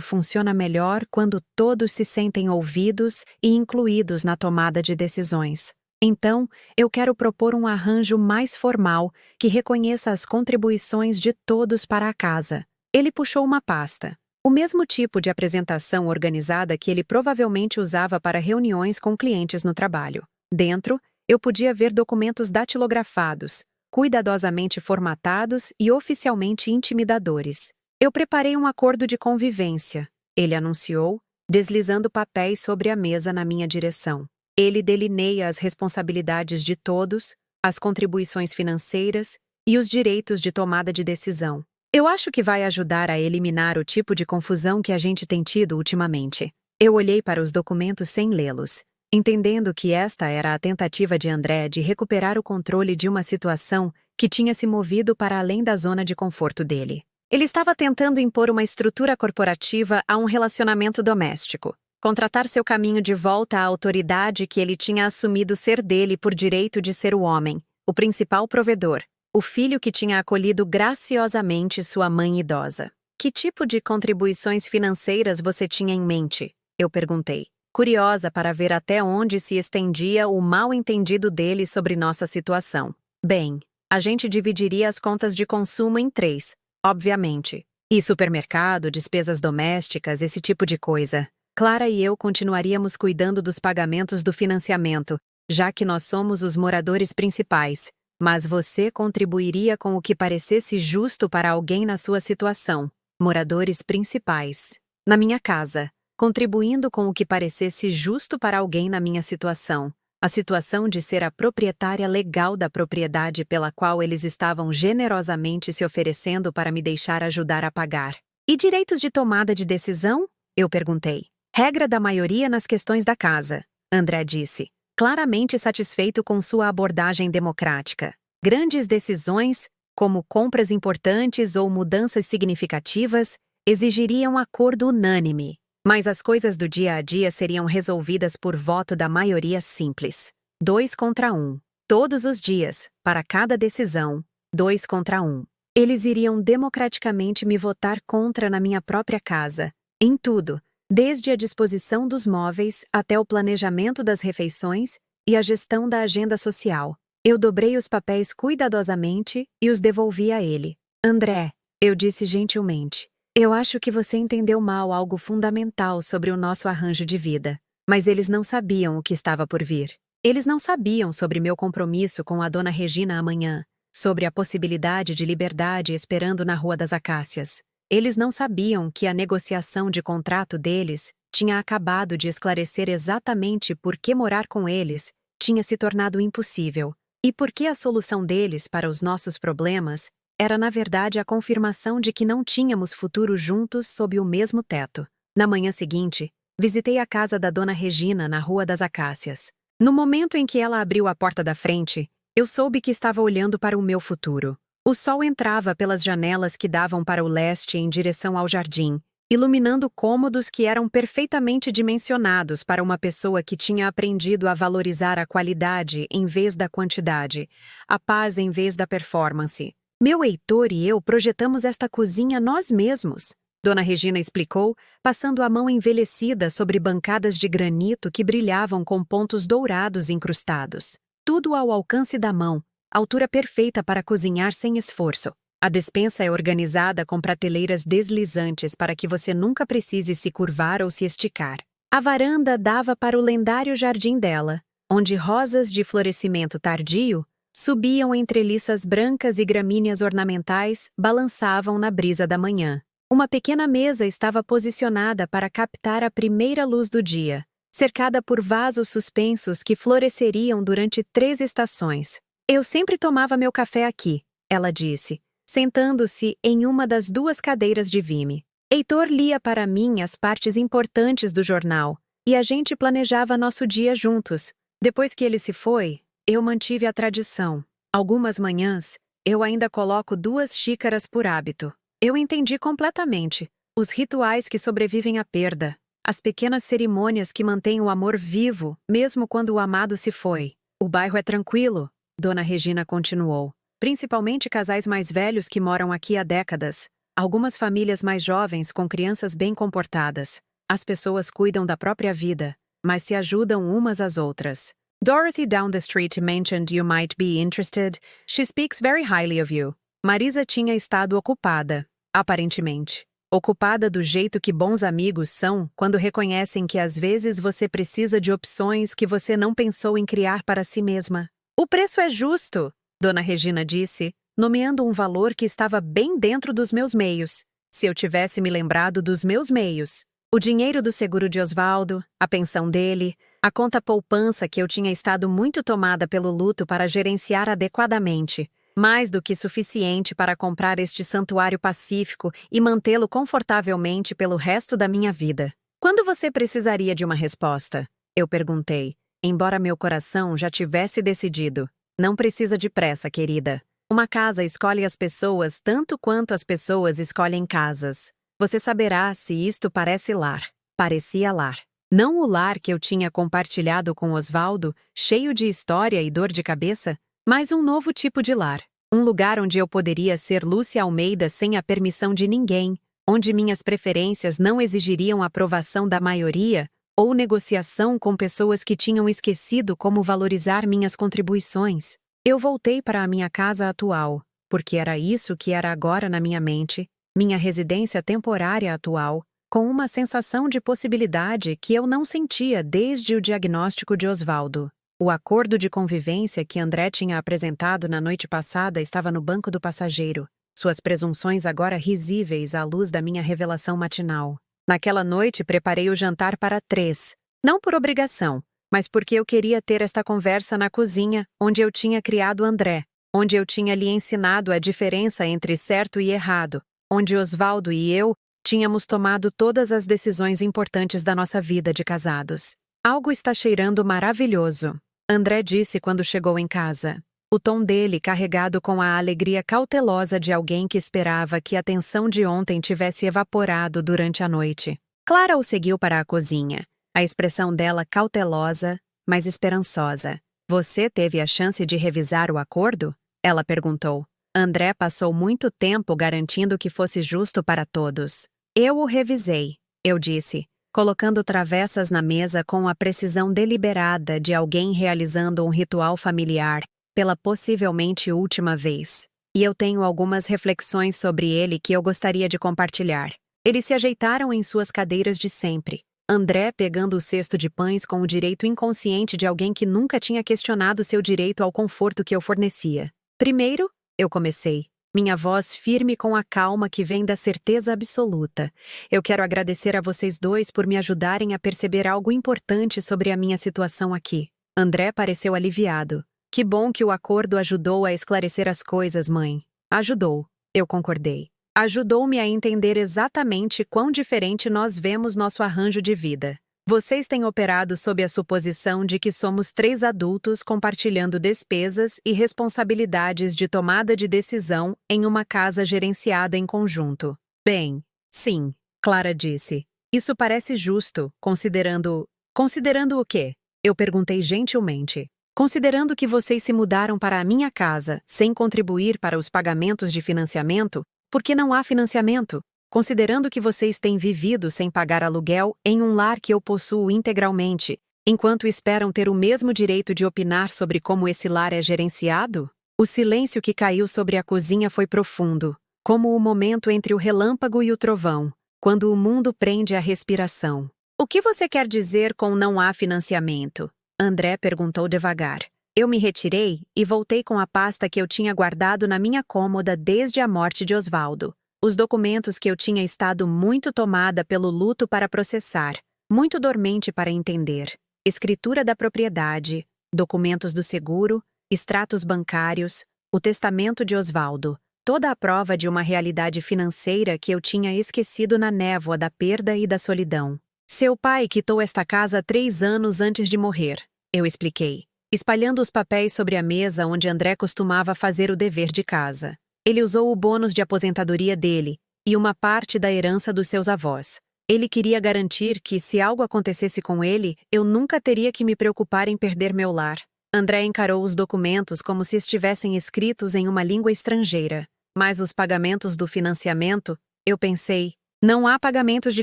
funciona melhor quando todos se sentem ouvidos e incluídos na tomada de decisões. Então, eu quero propor um arranjo mais formal que reconheça as contribuições de todos para a casa. Ele puxou uma pasta. O mesmo tipo de apresentação organizada que ele provavelmente usava para reuniões com clientes no trabalho. Dentro, eu podia ver documentos datilografados, cuidadosamente formatados e oficialmente intimidadores. Eu preparei um acordo de convivência, ele anunciou, deslizando papéis sobre a mesa na minha direção. Ele delineia as responsabilidades de todos, as contribuições financeiras e os direitos de tomada de decisão. Eu acho que vai ajudar a eliminar o tipo de confusão que a gente tem tido ultimamente. Eu olhei para os documentos sem lê-los, entendendo que esta era a tentativa de André de recuperar o controle de uma situação que tinha se movido para além da zona de conforto dele. Ele estava tentando impor uma estrutura corporativa a um relacionamento doméstico. Contratar seu caminho de volta à autoridade que ele tinha assumido ser dele por direito de ser o homem, o principal provedor, o filho que tinha acolhido graciosamente sua mãe idosa. Que tipo de contribuições financeiras você tinha em mente? Eu perguntei, curiosa para ver até onde se estendia o mal-entendido dele sobre nossa situação. Bem, a gente dividiria as contas de consumo em 3, obviamente. E supermercado, despesas domésticas, esse tipo de coisa. Clara e eu continuaríamos cuidando dos pagamentos do financiamento, já que nós somos os moradores principais, mas você contribuiria com o que parecesse justo para alguém na sua situação. Moradores principais. Na minha casa, contribuindo com o que parecesse justo para alguém na minha situação. A situação de ser a proprietária legal da propriedade pela qual eles estavam generosamente se oferecendo para me deixar ajudar a pagar. E direitos de tomada de decisão? Eu perguntei. Regra da maioria nas questões da casa, André disse, claramente satisfeito com sua abordagem democrática. Grandes decisões, como compras importantes ou mudanças significativas, exigiriam acordo unânime, mas as coisas do dia a dia seriam resolvidas por voto da maioria simples. 2 contra 1. Todos os dias, para cada decisão, 2 contra 1. Eles iriam democraticamente me votar contra na minha própria casa, em tudo, desde a disposição dos móveis até o planejamento das refeições e a gestão da agenda social. Eu dobrei os papéis cuidadosamente e os devolvi a ele. André, eu disse gentilmente, eu acho que você entendeu mal algo fundamental sobre o nosso arranjo de vida. Mas eles não sabiam o que estava por vir. Eles não sabiam sobre meu compromisso com a dona Regina amanhã, sobre a possibilidade de liberdade esperando na Rua das Acácias. Eles não sabiam que a negociação de contrato deles tinha acabado de esclarecer exatamente por que morar com eles tinha se tornado impossível e por que a solução deles para os nossos problemas era, na verdade, a confirmação de que não tínhamos futuro juntos sob o mesmo teto. Na manhã seguinte, visitei a casa da dona Regina na Rua das Acácias. No momento em que ela abriu a porta da frente, eu soube que estava olhando para o meu futuro. O sol entrava pelas janelas que davam para o leste em direção ao jardim, iluminando cômodos que eram perfeitamente dimensionados para uma pessoa que tinha aprendido a valorizar a qualidade em vez da quantidade, a paz em vez da performance. Meu Heitor e eu projetamos esta cozinha nós mesmos, Dona Regina explicou, passando a mão envelhecida sobre bancadas de granito que brilhavam com pontos dourados incrustados. Tudo ao alcance da mão. Altura perfeita para cozinhar sem esforço. A despensa é organizada com prateleiras deslizantes para que você nunca precise se curvar ou se esticar. A varanda dava para o lendário jardim dela, onde rosas de florescimento tardio subiam entre liças brancas e gramíneas ornamentais balançavam na brisa da manhã. Uma pequena mesa estava posicionada para captar a primeira luz do dia, cercada por vasos suspensos que floresceriam durante 3 estações. Eu sempre tomava meu café aqui, ela disse, sentando-se em uma das 2 cadeiras de Vime. Heitor lia para mim as partes importantes do jornal, e a gente planejava nosso dia juntos. Depois que ele se foi, eu mantive a tradição. Algumas manhãs, eu ainda coloco 2 xícaras por hábito. Eu entendi completamente os rituais que sobrevivem à perda, as pequenas cerimônias que mantêm o amor vivo, mesmo quando o amado se foi. O bairro é tranquilo, Dona Regina continuou. Principalmente casais mais velhos que moram aqui há décadas. Algumas famílias mais jovens com crianças bem comportadas. As pessoas cuidam da própria vida, mas se ajudam umas às outras. Dorothy down the street mentioned you might be interested. She speaks very highly of you. Marisa tinha estado ocupada, aparentemente. Ocupada do jeito que bons amigos são quando reconhecem que às vezes você precisa de opções que você não pensou em criar para si mesma. O preço é justo, Dona Regina disse, nomeando um valor que estava bem dentro dos meus meios. Se eu tivesse me lembrado dos meus meios. O dinheiro do seguro de Osvaldo, a pensão dele, a conta poupança que eu tinha estado muito tomada pelo luto para gerenciar adequadamente. Mais do que suficiente para comprar este santuário pacífico e mantê-lo confortavelmente pelo resto da minha vida. Quando você precisaria de uma resposta? Eu perguntei, embora meu coração já tivesse decidido. Não precisa de pressa, querida. Uma casa escolhe as pessoas tanto quanto as pessoas escolhem casas. Você saberá se isto parece lar. Parecia lar. Não o lar que eu tinha compartilhado com Osvaldo, cheio de história e dor de cabeça, mas um novo tipo de lar. Um lugar onde eu poderia ser Lúcia Almeida sem a permissão de ninguém, onde minhas preferências não exigiriam a aprovação da maioria ou negociação com pessoas que tinham esquecido como valorizar minhas contribuições. Eu voltei para a minha casa atual, porque era isso que era agora na minha mente, minha residência temporária atual, com uma sensação de possibilidade que eu não sentia desde o diagnóstico de Osvaldo. O acordo de convivência que André tinha apresentado na noite passada estava no banco do passageiro, suas presunções agora risíveis à luz da minha revelação matinal. Naquela noite preparei o jantar para 3, não por obrigação, mas porque eu queria ter esta conversa na cozinha, onde eu tinha criado André, onde eu tinha lhe ensinado a diferença entre certo e errado, onde Osvaldo e eu tínhamos tomado todas as decisões importantes da nossa vida de casados. Algo está cheirando maravilhoso, André disse quando chegou em casa. O tom dele carregado com a alegria cautelosa de alguém que esperava que a tensão de ontem tivesse evaporado durante a noite. Clara o seguiu para a cozinha, a expressão dela cautelosa, mas esperançosa. Você teve a chance de revisar o acordo? Ela perguntou. André passou muito tempo garantindo que fosse justo para todos. Eu o revisei, eu disse, colocando travessas na mesa com a precisão deliberada de alguém realizando um ritual familiar pela possivelmente última vez. E eu tenho algumas reflexões sobre ele que eu gostaria de compartilhar. Eles se ajeitaram em suas cadeiras de sempre. André pegando o cesto de pães com o direito inconsciente de alguém que nunca tinha questionado seu direito ao conforto que eu fornecia. Primeiro, eu comecei. Minha voz firme com a calma que vem da certeza absoluta. Eu quero agradecer a vocês dois por me ajudarem a perceber algo importante sobre a minha situação aqui. André pareceu aliviado. Que bom que o acordo ajudou a esclarecer as coisas, mãe. Ajudou, eu concordei. Ajudou-me a entender exatamente quão diferente nós vemos nosso arranjo de vida. Vocês têm operado sob a suposição de que somos 3 adultos compartilhando despesas e responsabilidades de tomada de decisão em uma casa gerenciada em conjunto. Bem, sim, Clara disse. Isso parece justo, considerando... Considerando o quê? Eu perguntei gentilmente. Considerando que vocês se mudaram para a minha casa sem contribuir para os pagamentos de financiamento, porque não há financiamento. Considerando que vocês têm vivido sem pagar aluguel em um lar que eu possuo integralmente, enquanto esperam ter o mesmo direito de opinar sobre como esse lar é gerenciado? O silêncio que caiu sobre a cozinha foi profundo, como o momento entre o relâmpago e o trovão, quando o mundo prende a respiração. O que você quer dizer com não há financiamento? André perguntou devagar. Eu me retirei e voltei com a pasta que eu tinha guardado na minha cômoda desde a morte de Osvaldo. Os documentos que eu tinha estado muito tomada pelo luto para processar, muito dormente para entender. Escritura da propriedade, documentos do seguro, extratos bancários, o testamento de Osvaldo, toda a prova de uma realidade financeira que eu tinha esquecido na névoa da perda e da solidão. Seu pai quitou esta casa 3 anos antes de morrer, eu expliquei, espalhando os papéis sobre a mesa onde André costumava fazer o dever de casa. Ele usou o bônus de aposentadoria dele e uma parte da herança dos seus avós. Ele queria garantir que, se algo acontecesse com ele, eu nunca teria que me preocupar em perder meu lar. André encarou os documentos como se estivessem escritos em uma língua estrangeira. Mas os pagamentos do financiamento, eu pensei, não há pagamentos de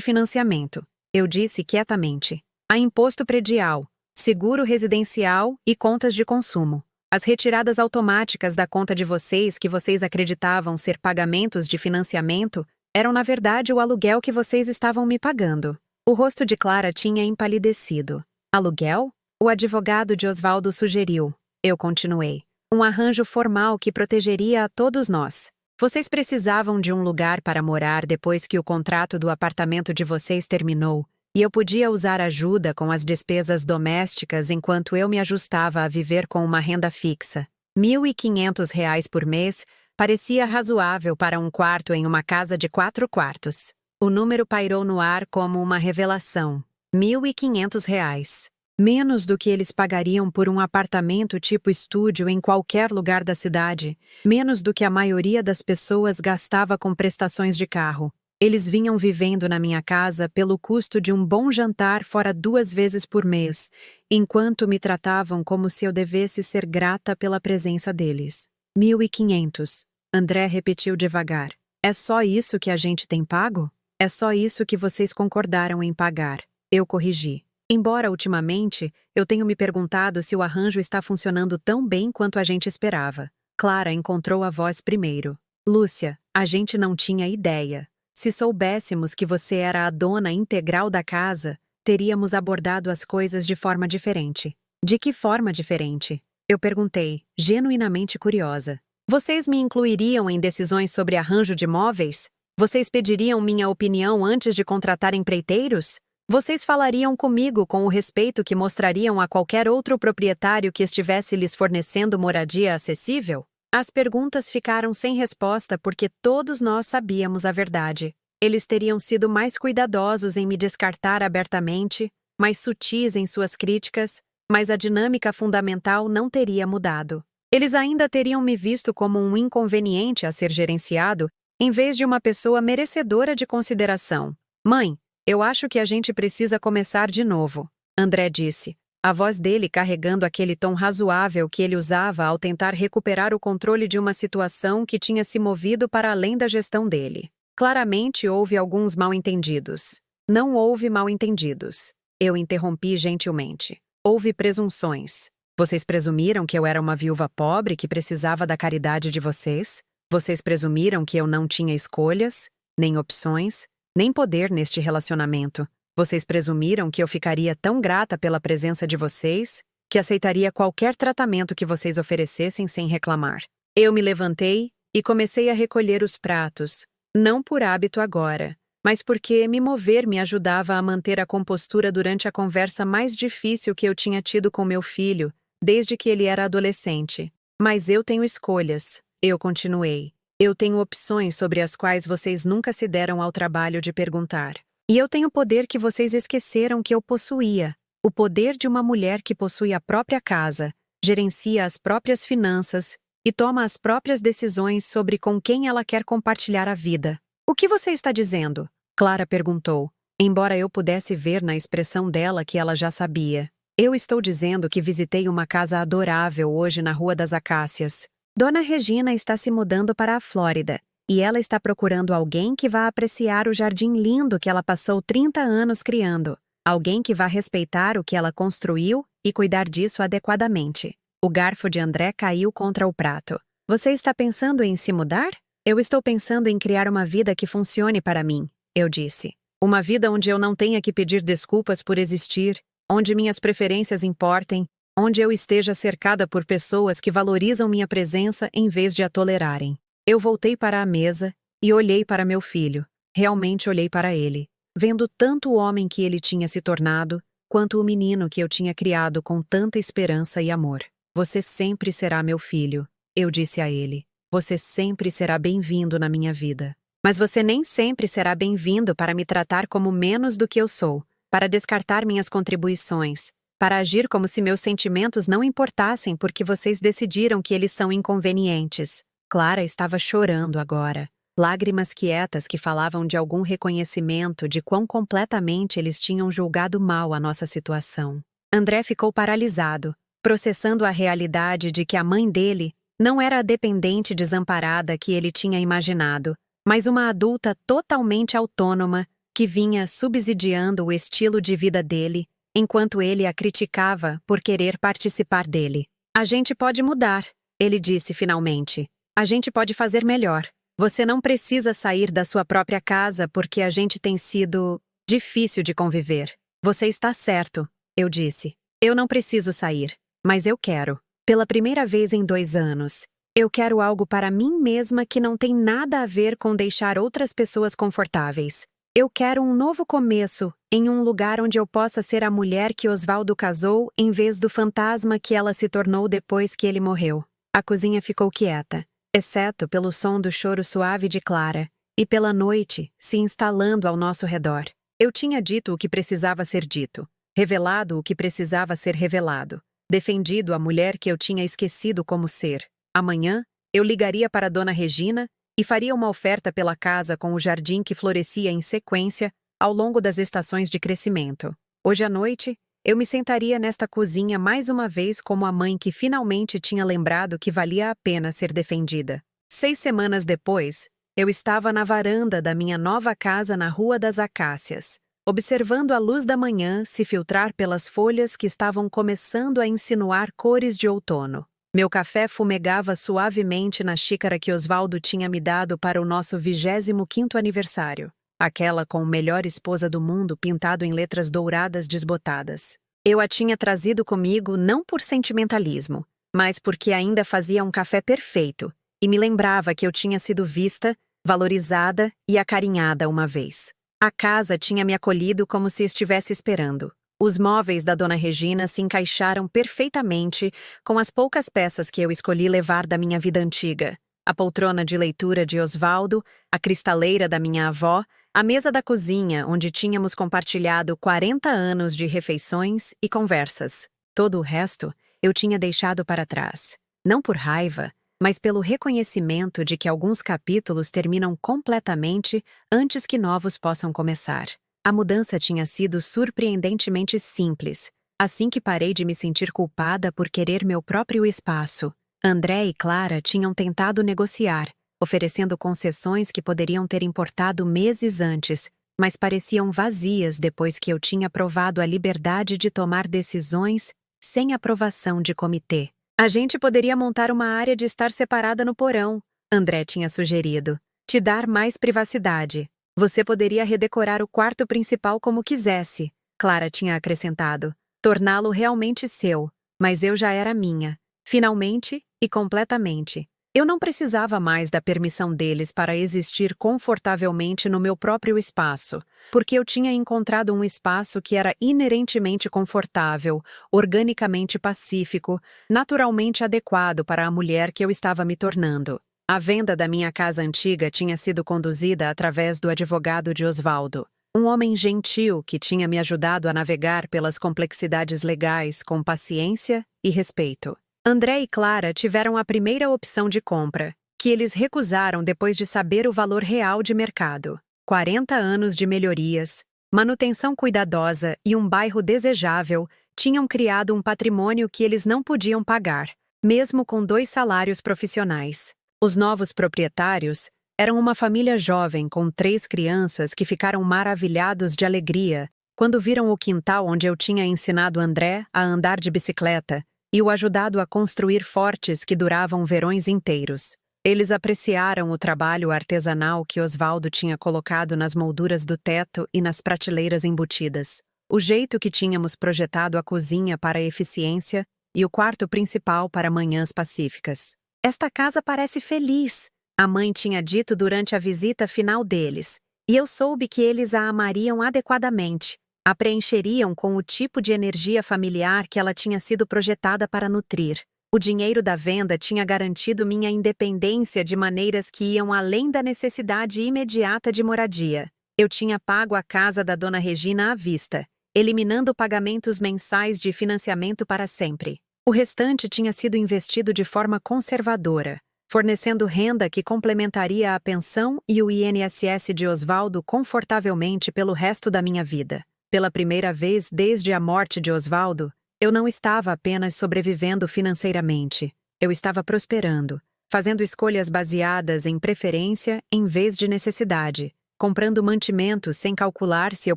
financiamento. Eu disse quietamente. Há imposto predial, seguro residencial e contas de consumo. As retiradas automáticas da conta de vocês que vocês acreditavam ser pagamentos de financiamento eram na verdade o aluguel que vocês estavam me pagando. O rosto de Clara tinha empalidecido. Aluguel? O advogado de Osvaldo sugeriu. Eu continuei. Um arranjo formal que protegeria a todos nós. Vocês precisavam de um lugar para morar depois que o contrato do apartamento de vocês terminou, e eu podia usar ajuda com as despesas domésticas enquanto eu me ajustava a viver com uma renda fixa. R$ 1.500 por mês parecia razoável para um quarto em uma casa de 4 quartos. O número pairou no ar como uma revelação. R$ 1.500. Menos do que eles pagariam por um apartamento tipo estúdio em qualquer lugar da cidade. Menos do que a maioria das pessoas gastava com prestações de carro. Eles vinham vivendo na minha casa pelo custo de um bom jantar fora 2 vezes por mês, enquanto me tratavam como se eu devesse ser grata pela presença deles. 1.500. André repetiu devagar. É só isso que a gente tem pago? É só isso que vocês concordaram em pagar. Eu corrigi. Embora, ultimamente, eu tenho me perguntado se o arranjo está funcionando tão bem quanto a gente esperava. Clara encontrou a voz primeiro. Lúcia, a gente não tinha ideia. Se soubéssemos que você era a dona integral da casa, teríamos abordado as coisas de forma diferente. De que forma diferente? Eu perguntei, genuinamente curiosa. Vocês me incluiriam em decisões sobre arranjo de móveis? Vocês pediriam minha opinião antes de contratar empreiteiros? Vocês falariam comigo com o respeito que mostrariam a qualquer outro proprietário que estivesse lhes fornecendo moradia acessível? As perguntas ficaram sem resposta porque todos nós sabíamos a verdade. Eles teriam sido mais cuidadosos em me descartar abertamente, mais sutis em suas críticas, mas a dinâmica fundamental não teria mudado. Eles ainda teriam me visto como um inconveniente a ser gerenciado, em vez de uma pessoa merecedora de consideração. Mãe, eu acho que a gente precisa começar de novo, André disse, a voz dele carregando aquele tom razoável que ele usava ao tentar recuperar o controle de uma situação que tinha se movido para além da gestão dele. Claramente houve alguns mal-entendidos. Não houve mal-entendidos. Eu interrompi gentilmente. Houve presunções. Vocês presumiram que eu era uma viúva pobre que precisava da caridade de vocês? Vocês presumiram que eu não tinha escolhas, nem opções, nem poder neste relacionamento. Vocês presumiram que eu ficaria tão grata pela presença de vocês, que aceitaria qualquer tratamento que vocês oferecessem sem reclamar. Eu me levantei e comecei a recolher os pratos, não por hábito agora, mas porque me mover me ajudava a manter a compostura durante a conversa mais difícil que eu tinha tido com meu filho, desde que ele era adolescente. Mas eu tenho escolhas, eu continuei. Eu tenho opções sobre as quais vocês nunca se deram ao trabalho de perguntar. E eu tenho o poder que vocês esqueceram que eu possuía. O poder de uma mulher que possui a própria casa, gerencia as próprias finanças e toma as próprias decisões sobre com quem ela quer compartilhar a vida. O que você está dizendo? Clara perguntou, embora eu pudesse ver na expressão dela que ela já sabia. Eu estou dizendo que visitei uma casa adorável hoje na Rua das Acácias. Dona Regina está se mudando para a Flórida, e ela está procurando alguém que vá apreciar o jardim lindo que ela passou 30 anos criando. Alguém que vá respeitar o que ela construiu e cuidar disso adequadamente. O garfo de André caiu contra o prato. Você está pensando em se mudar? Eu estou pensando em criar uma vida que funcione para mim, eu disse. Uma vida onde eu não tenha que pedir desculpas por existir, onde minhas preferências importem, onde eu esteja cercada por pessoas que valorizam minha presença em vez de a tolerarem. Eu voltei para a mesa e olhei para meu filho. Realmente olhei para ele, vendo tanto o homem que ele tinha se tornado, quanto o menino que eu tinha criado com tanta esperança e amor. Você sempre será meu filho, eu disse a ele. Você sempre será bem-vindo na minha vida. Mas você nem sempre será bem-vindo para me tratar como menos do que eu sou, para descartar minhas contribuições, para agir como se meus sentimentos não importassem porque vocês decidiram que eles são inconvenientes. Clara estava chorando agora. Lágrimas quietas que falavam de algum reconhecimento de quão completamente eles tinham julgado mal a nossa situação. André ficou paralisado, processando a realidade de que a mãe dele não era a dependente desamparada que ele tinha imaginado, mas uma adulta totalmente autônoma que vinha subsidiando o estilo de vida dele, enquanto ele a criticava por querer participar dele. A gente pode mudar, ele disse finalmente. A gente pode fazer melhor. Você não precisa sair da sua própria casa porque a gente tem sido difícil de conviver. Você está certo, eu disse. Eu não preciso sair, mas eu quero. Pela primeira vez em 2 anos, eu quero algo para mim mesma que não tem nada a ver com deixar outras pessoas confortáveis. Eu quero um novo começo, em um lugar onde eu possa ser a mulher que Osvaldo casou em vez do fantasma que ela se tornou depois que ele morreu. A cozinha ficou quieta, exceto pelo som do choro suave de Clara, e pela noite se instalando ao nosso redor. Eu tinha dito o que precisava ser dito, revelado o que precisava ser revelado, defendido a mulher que eu tinha esquecido como ser. Amanhã, eu ligaria para Dona Regina e faria uma oferta pela casa com o jardim que florescia em sequência ao longo das estações de crescimento. Hoje à noite, eu me sentaria nesta cozinha mais uma vez como a mãe que finalmente tinha lembrado que valia a pena ser defendida. 6 semanas depois, eu estava na varanda da minha nova casa na Rua das Acácias, observando a luz da manhã se filtrar pelas folhas que estavam começando a insinuar cores de outono. Meu café fumegava suavemente na xícara que Osvaldo tinha me dado para o nosso 25º aniversário. Aquela com o melhor esposa do mundo pintado em letras douradas desbotadas. Eu a tinha trazido comigo não por sentimentalismo, mas porque ainda fazia um café perfeito e me lembrava que eu tinha sido vista, valorizada e acarinhada uma vez. A casa tinha me acolhido como se estivesse esperando. Os móveis da Dona Regina se encaixaram perfeitamente com as poucas peças que eu escolhi levar da minha vida antiga. A poltrona de leitura de Osvaldo, a cristaleira da minha avó, a mesa da cozinha, onde tínhamos compartilhado 40 anos de refeições e conversas. Todo o resto eu tinha deixado para trás. Não por raiva, mas pelo reconhecimento de que alguns capítulos terminam completamente antes que novos possam começar. A mudança tinha sido surpreendentemente simples, assim que parei de me sentir culpada por querer meu próprio espaço. André e Clara tinham tentado negociar, oferecendo concessões que poderiam ter importado meses antes, mas pareciam vazias depois que eu tinha provado a liberdade de tomar decisões sem aprovação de comitê. A gente poderia montar uma área de estar separada no porão, André tinha sugerido. Te dar mais privacidade. Você poderia redecorar o quarto principal como quisesse, Clara tinha acrescentado. Torná-lo realmente seu, mas eu já era minha. Finalmente e completamente. Eu não precisava mais da permissão deles para existir confortavelmente no meu próprio espaço, porque eu tinha encontrado um espaço que era inerentemente confortável, organicamente pacífico, naturalmente adequado para a mulher que eu estava me tornando. A venda da minha casa antiga tinha sido conduzida através do advogado de Osvaldo, um homem gentil que tinha me ajudado a navegar pelas complexidades legais com paciência e respeito. André e Clara tiveram a primeira opção de compra, que eles recusaram depois de saber o valor real de mercado. 40 anos de melhorias, manutenção cuidadosa e um bairro desejável tinham criado um patrimônio que eles não podiam pagar, mesmo com 2 salários profissionais. Os novos proprietários eram uma família jovem com 3 crianças que ficaram maravilhados de alegria quando viram o quintal onde eu tinha ensinado André a andar de bicicleta e o ajudado a construir fortes que duravam verões inteiros. Eles apreciaram o trabalho artesanal que Osvaldo tinha colocado nas molduras do teto e nas prateleiras embutidas, o jeito que tínhamos projetado a cozinha para a eficiência e o quarto principal para manhãs pacíficas. Esta casa parece feliz, A mãe tinha dito durante a visita final deles, e eu soube que eles a amariam adequadamente, a preencheriam com o tipo de energia familiar que ela tinha sido projetada para nutrir. O dinheiro da venda tinha garantido minha independência de maneiras que iam além da necessidade imediata de moradia. Eu tinha pago a casa da Dona Regina à vista, eliminando pagamentos mensais de financiamento para sempre. O restante tinha sido investido de forma conservadora, fornecendo renda que complementaria a pensão e o INSS de Osvaldo confortavelmente pelo resto da minha vida. Pela primeira vez desde a morte de Osvaldo, eu não estava apenas sobrevivendo financeiramente. Eu estava prosperando, fazendo escolhas baseadas em preferência em vez de necessidade, comprando mantimentos sem calcular se eu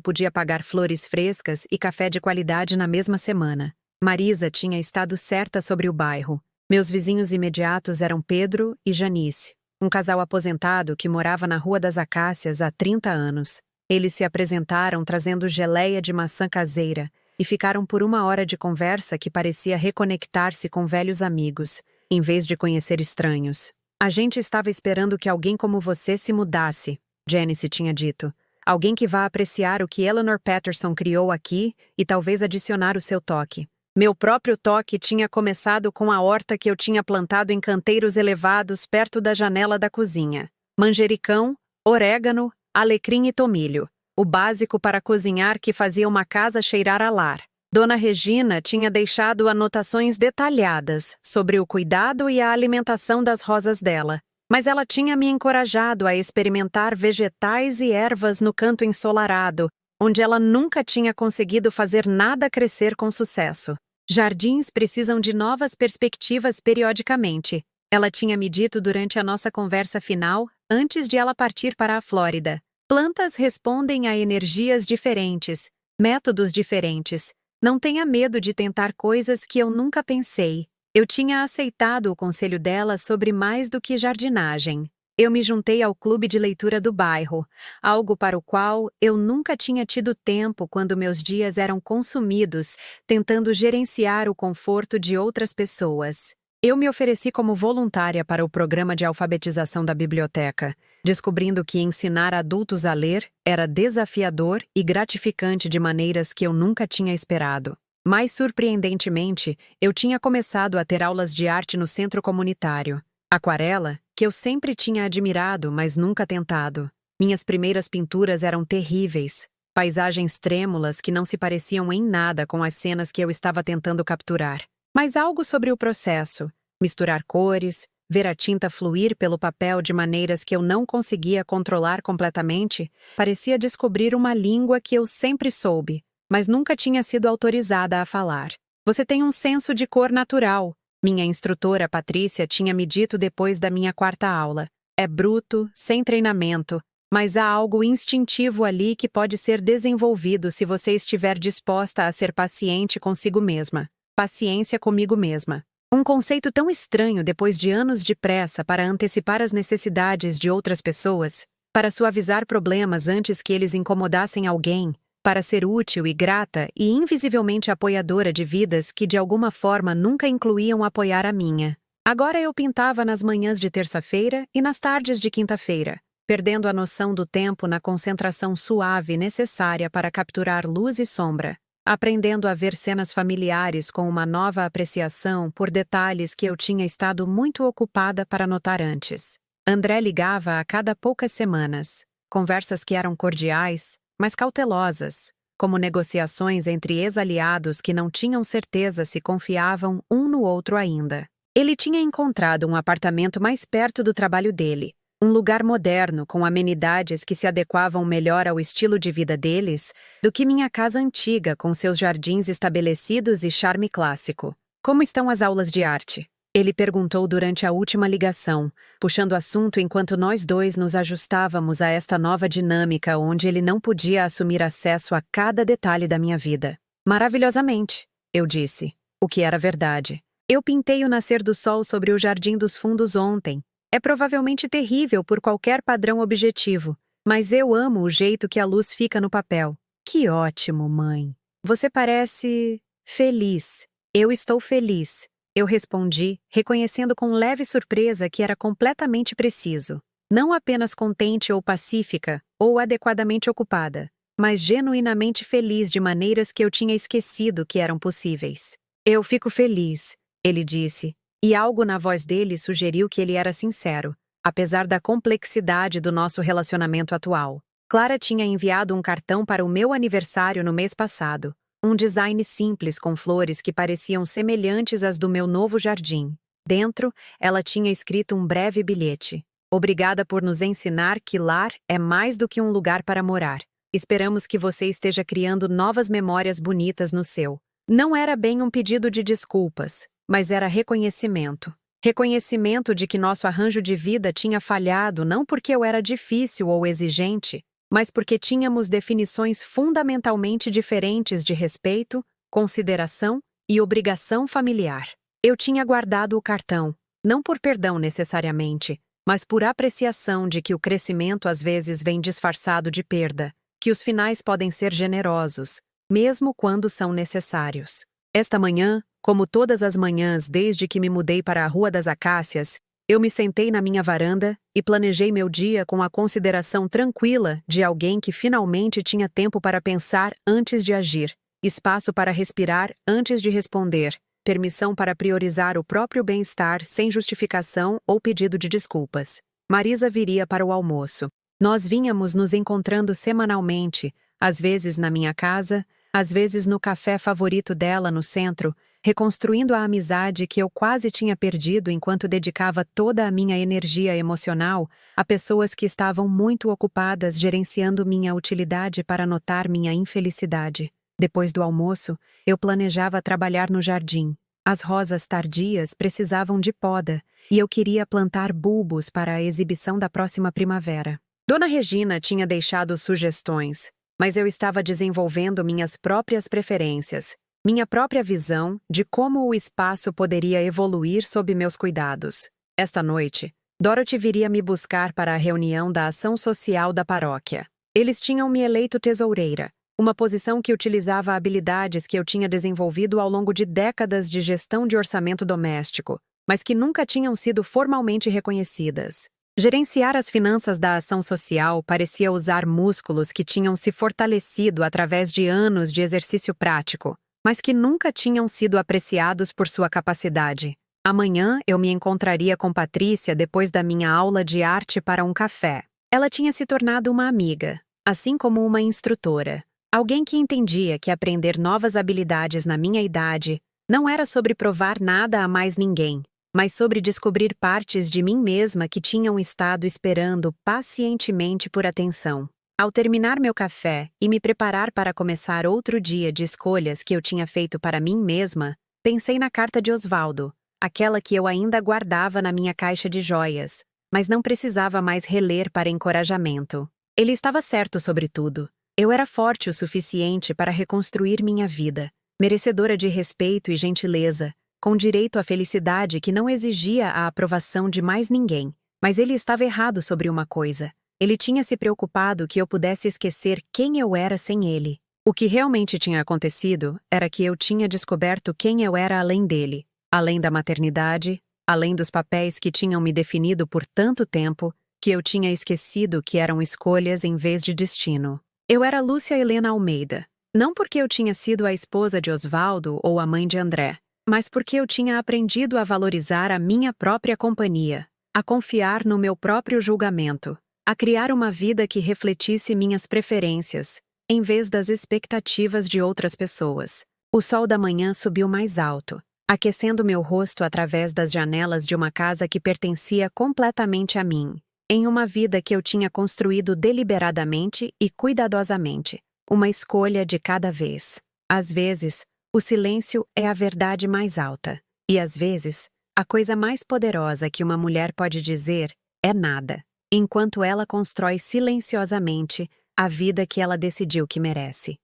podia pagar flores frescas e café de qualidade na mesma semana. Marisa tinha estado certa sobre o bairro. Meus vizinhos imediatos eram Pedro e Janice, um casal aposentado que morava na Rua das Acácias há 30 anos. Eles se apresentaram trazendo geleia de maçã caseira e ficaram por 1 hora de conversa que parecia reconectar-se com velhos amigos, em vez de conhecer estranhos. A gente estava esperando que alguém como você se mudasse, Janice tinha dito. Alguém que vá apreciar o que Eleanor Patterson criou aqui e talvez adicionar o seu toque. Meu próprio toque tinha começado com a horta que eu tinha plantado em canteiros elevados perto da janela da cozinha. Manjericão, orégano, alecrim e tomilho. O básico para cozinhar que fazia uma casa cheirar a lar. Dona Regina tinha deixado anotações detalhadas sobre o cuidado e a alimentação das rosas dela, mas ela tinha me encorajado a experimentar vegetais e ervas no canto ensolarado, onde ela nunca tinha conseguido fazer nada crescer com sucesso. Jardins precisam de novas perspectivas periodicamente, ela tinha me dito durante a nossa conversa final, antes de ela partir para a Flórida. Plantas respondem a energias diferentes, métodos diferentes. Não tenha medo de tentar coisas que eu nunca pensei. Eu tinha aceitado o conselho dela sobre mais do que jardinagem. Eu me juntei ao clube de leitura do bairro, algo para o qual eu nunca tinha tido tempo quando meus dias eram consumidos tentando gerenciar o conforto de outras pessoas. Eu me ofereci como voluntária para o programa de alfabetização da biblioteca, descobrindo que ensinar adultos a ler era desafiador e gratificante de maneiras que eu nunca tinha esperado. Mais surpreendentemente, eu tinha começado a ter aulas de arte no centro comunitário. Aquarela, que eu sempre tinha admirado, mas nunca tentado. Minhas primeiras pinturas eram terríveis, paisagens trêmulas que não se pareciam em nada com as cenas que eu estava tentando capturar. Mas algo sobre o processo, misturar cores, ver a tinta fluir pelo papel de maneiras que eu não conseguia controlar completamente, parecia descobrir uma língua que eu sempre soube, mas nunca tinha sido autorizada a falar. Você tem um senso de cor natural, minha instrutora Patrícia tinha me dito depois da minha 4ª aula. É bruto, sem treinamento, mas há algo instintivo ali que pode ser desenvolvido se você estiver disposta a ser paciente consigo mesma. Paciência comigo mesma. Um conceito tão estranho depois de anos de pressa para antecipar as necessidades de outras pessoas, para suavizar problemas antes que eles incomodassem alguém, para ser útil e grata e invisivelmente apoiadora de vidas que de alguma forma nunca incluíam apoiar a minha. Agora eu pintava nas manhãs de terça-feira e nas tardes de quinta-feira, perdendo a noção do tempo na concentração suave necessária para capturar luz e sombra, aprendendo a ver cenas familiares com uma nova apreciação por detalhes que eu tinha estado muito ocupada para notar antes. André ligava a cada poucas semanas, conversas que eram cordiais, mas cautelosas, como negociações entre ex-aliados que não tinham certeza se confiavam um no outro ainda. Ele tinha encontrado um apartamento mais perto do trabalho dele, um lugar moderno com amenidades que se adequavam melhor ao estilo de vida deles do que minha casa antiga com seus jardins estabelecidos e charme clássico. Como estão as aulas de arte? Ele perguntou durante a última ligação, puxando assunto enquanto nós dois nos ajustávamos a esta nova dinâmica onde ele não podia assumir acesso a cada detalhe da minha vida. Maravilhosamente, eu disse, o que era verdade. Eu pintei o nascer do sol sobre o jardim dos fundos ontem. É provavelmente terrível por qualquer padrão objetivo, mas eu amo o jeito que a luz fica no papel. Que ótimo, mãe. Você parece feliz. Eu estou feliz. Eu respondi, reconhecendo com leve surpresa que era completamente preciso. Não apenas contente ou pacífica, ou adequadamente ocupada, mas genuinamente feliz de maneiras que eu tinha esquecido que eram possíveis. Eu fico feliz, ele disse, e algo na voz dele sugeriu que ele era sincero, apesar da complexidade do nosso relacionamento atual. Clara tinha enviado um cartão para o meu aniversário no mês passado, um design simples com flores que pareciam semelhantes às do meu novo jardim. Dentro, ela tinha escrito um breve bilhete. Obrigada por nos ensinar que lar é mais do que um lugar para morar. Esperamos que você esteja criando novas memórias bonitas no seu. Não era bem um pedido de desculpas, mas era reconhecimento. Reconhecimento de que nosso arranjo de vida tinha falhado não porque eu era difícil ou exigente, mas porque tínhamos definições fundamentalmente diferentes de respeito, consideração e obrigação familiar. Eu tinha guardado o cartão, não por perdão necessariamente, mas por apreciação de que o crescimento às vezes vem disfarçado de perda, que os finais podem ser generosos, mesmo quando são necessários. Esta manhã, como todas as manhãs desde que me mudei para a Rua das Acácias, eu me sentei na minha varanda e planejei meu dia com a consideração tranquila de alguém que finalmente tinha tempo para pensar antes de agir, espaço para respirar antes de responder, permissão para priorizar o próprio bem-estar sem justificação ou pedido de desculpas. Marisa viria para o almoço. Nós vínhamos nos encontrando semanalmente, às vezes na minha casa, às vezes no café favorito dela no centro, reconstruindo a amizade que eu quase tinha perdido enquanto dedicava toda a minha energia emocional a pessoas que estavam muito ocupadas gerenciando minha utilidade para notar minha infelicidade. Depois do almoço, eu planejava trabalhar no jardim. As rosas tardias precisavam de poda, e eu queria plantar bulbos para a exibição da próxima primavera. Dona Regina tinha deixado sugestões, mas eu estava desenvolvendo minhas próprias preferências, minha própria visão de como o espaço poderia evoluir sob meus cuidados. Esta noite, Dorothy viria me buscar para a reunião da ação social da paróquia. Eles tinham me eleito tesoureira, uma posição que utilizava habilidades que eu tinha desenvolvido ao longo de décadas de gestão de orçamento doméstico, mas que nunca tinham sido formalmente reconhecidas. Gerenciar as finanças da ação social parecia usar músculos que tinham se fortalecido através de anos de exercício prático, mas que nunca tinham sido apreciados por sua capacidade. Amanhã eu me encontraria com Patrícia depois da minha aula de arte para um café. Ela tinha se tornado uma amiga, assim como uma instrutora. Alguém que entendia que aprender novas habilidades na minha idade não era sobre provar nada a mais ninguém, mas sobre descobrir partes de mim mesma que tinham estado esperando pacientemente por atenção. Ao terminar meu café e me preparar para começar outro dia de escolhas que eu tinha feito para mim mesma, pensei na carta de Osvaldo, aquela que eu ainda guardava na minha caixa de joias, mas não precisava mais reler para encorajamento. Ele estava certo sobre tudo. Eu era forte o suficiente para reconstruir minha vida, merecedora de respeito e gentileza, com direito à felicidade que não exigia a aprovação de mais ninguém. Mas ele estava errado sobre uma coisa. Ele tinha se preocupado que eu pudesse esquecer quem eu era sem ele. O que realmente tinha acontecido era que eu tinha descoberto quem eu era além dele, além da maternidade, além dos papéis que tinham me definido por tanto tempo, que eu tinha esquecido que eram escolhas em vez de destino. Eu era Lúcia Helena Almeida, não porque eu tinha sido a esposa de Osvaldo ou a mãe de André, mas porque eu tinha aprendido a valorizar a minha própria companhia, a confiar no meu próprio julgamento, a criar uma vida que refletisse minhas preferências, em vez das expectativas de outras pessoas. O sol da manhã subiu mais alto, aquecendo meu rosto através das janelas de uma casa que pertencia completamente a mim, em uma vida que eu tinha construído deliberadamente e cuidadosamente, uma escolha de cada vez. Às vezes, o silêncio é a verdade mais alta, e às vezes, a coisa mais poderosa que uma mulher pode dizer é nada, enquanto ela constrói silenciosamente a vida que ela decidiu que merece.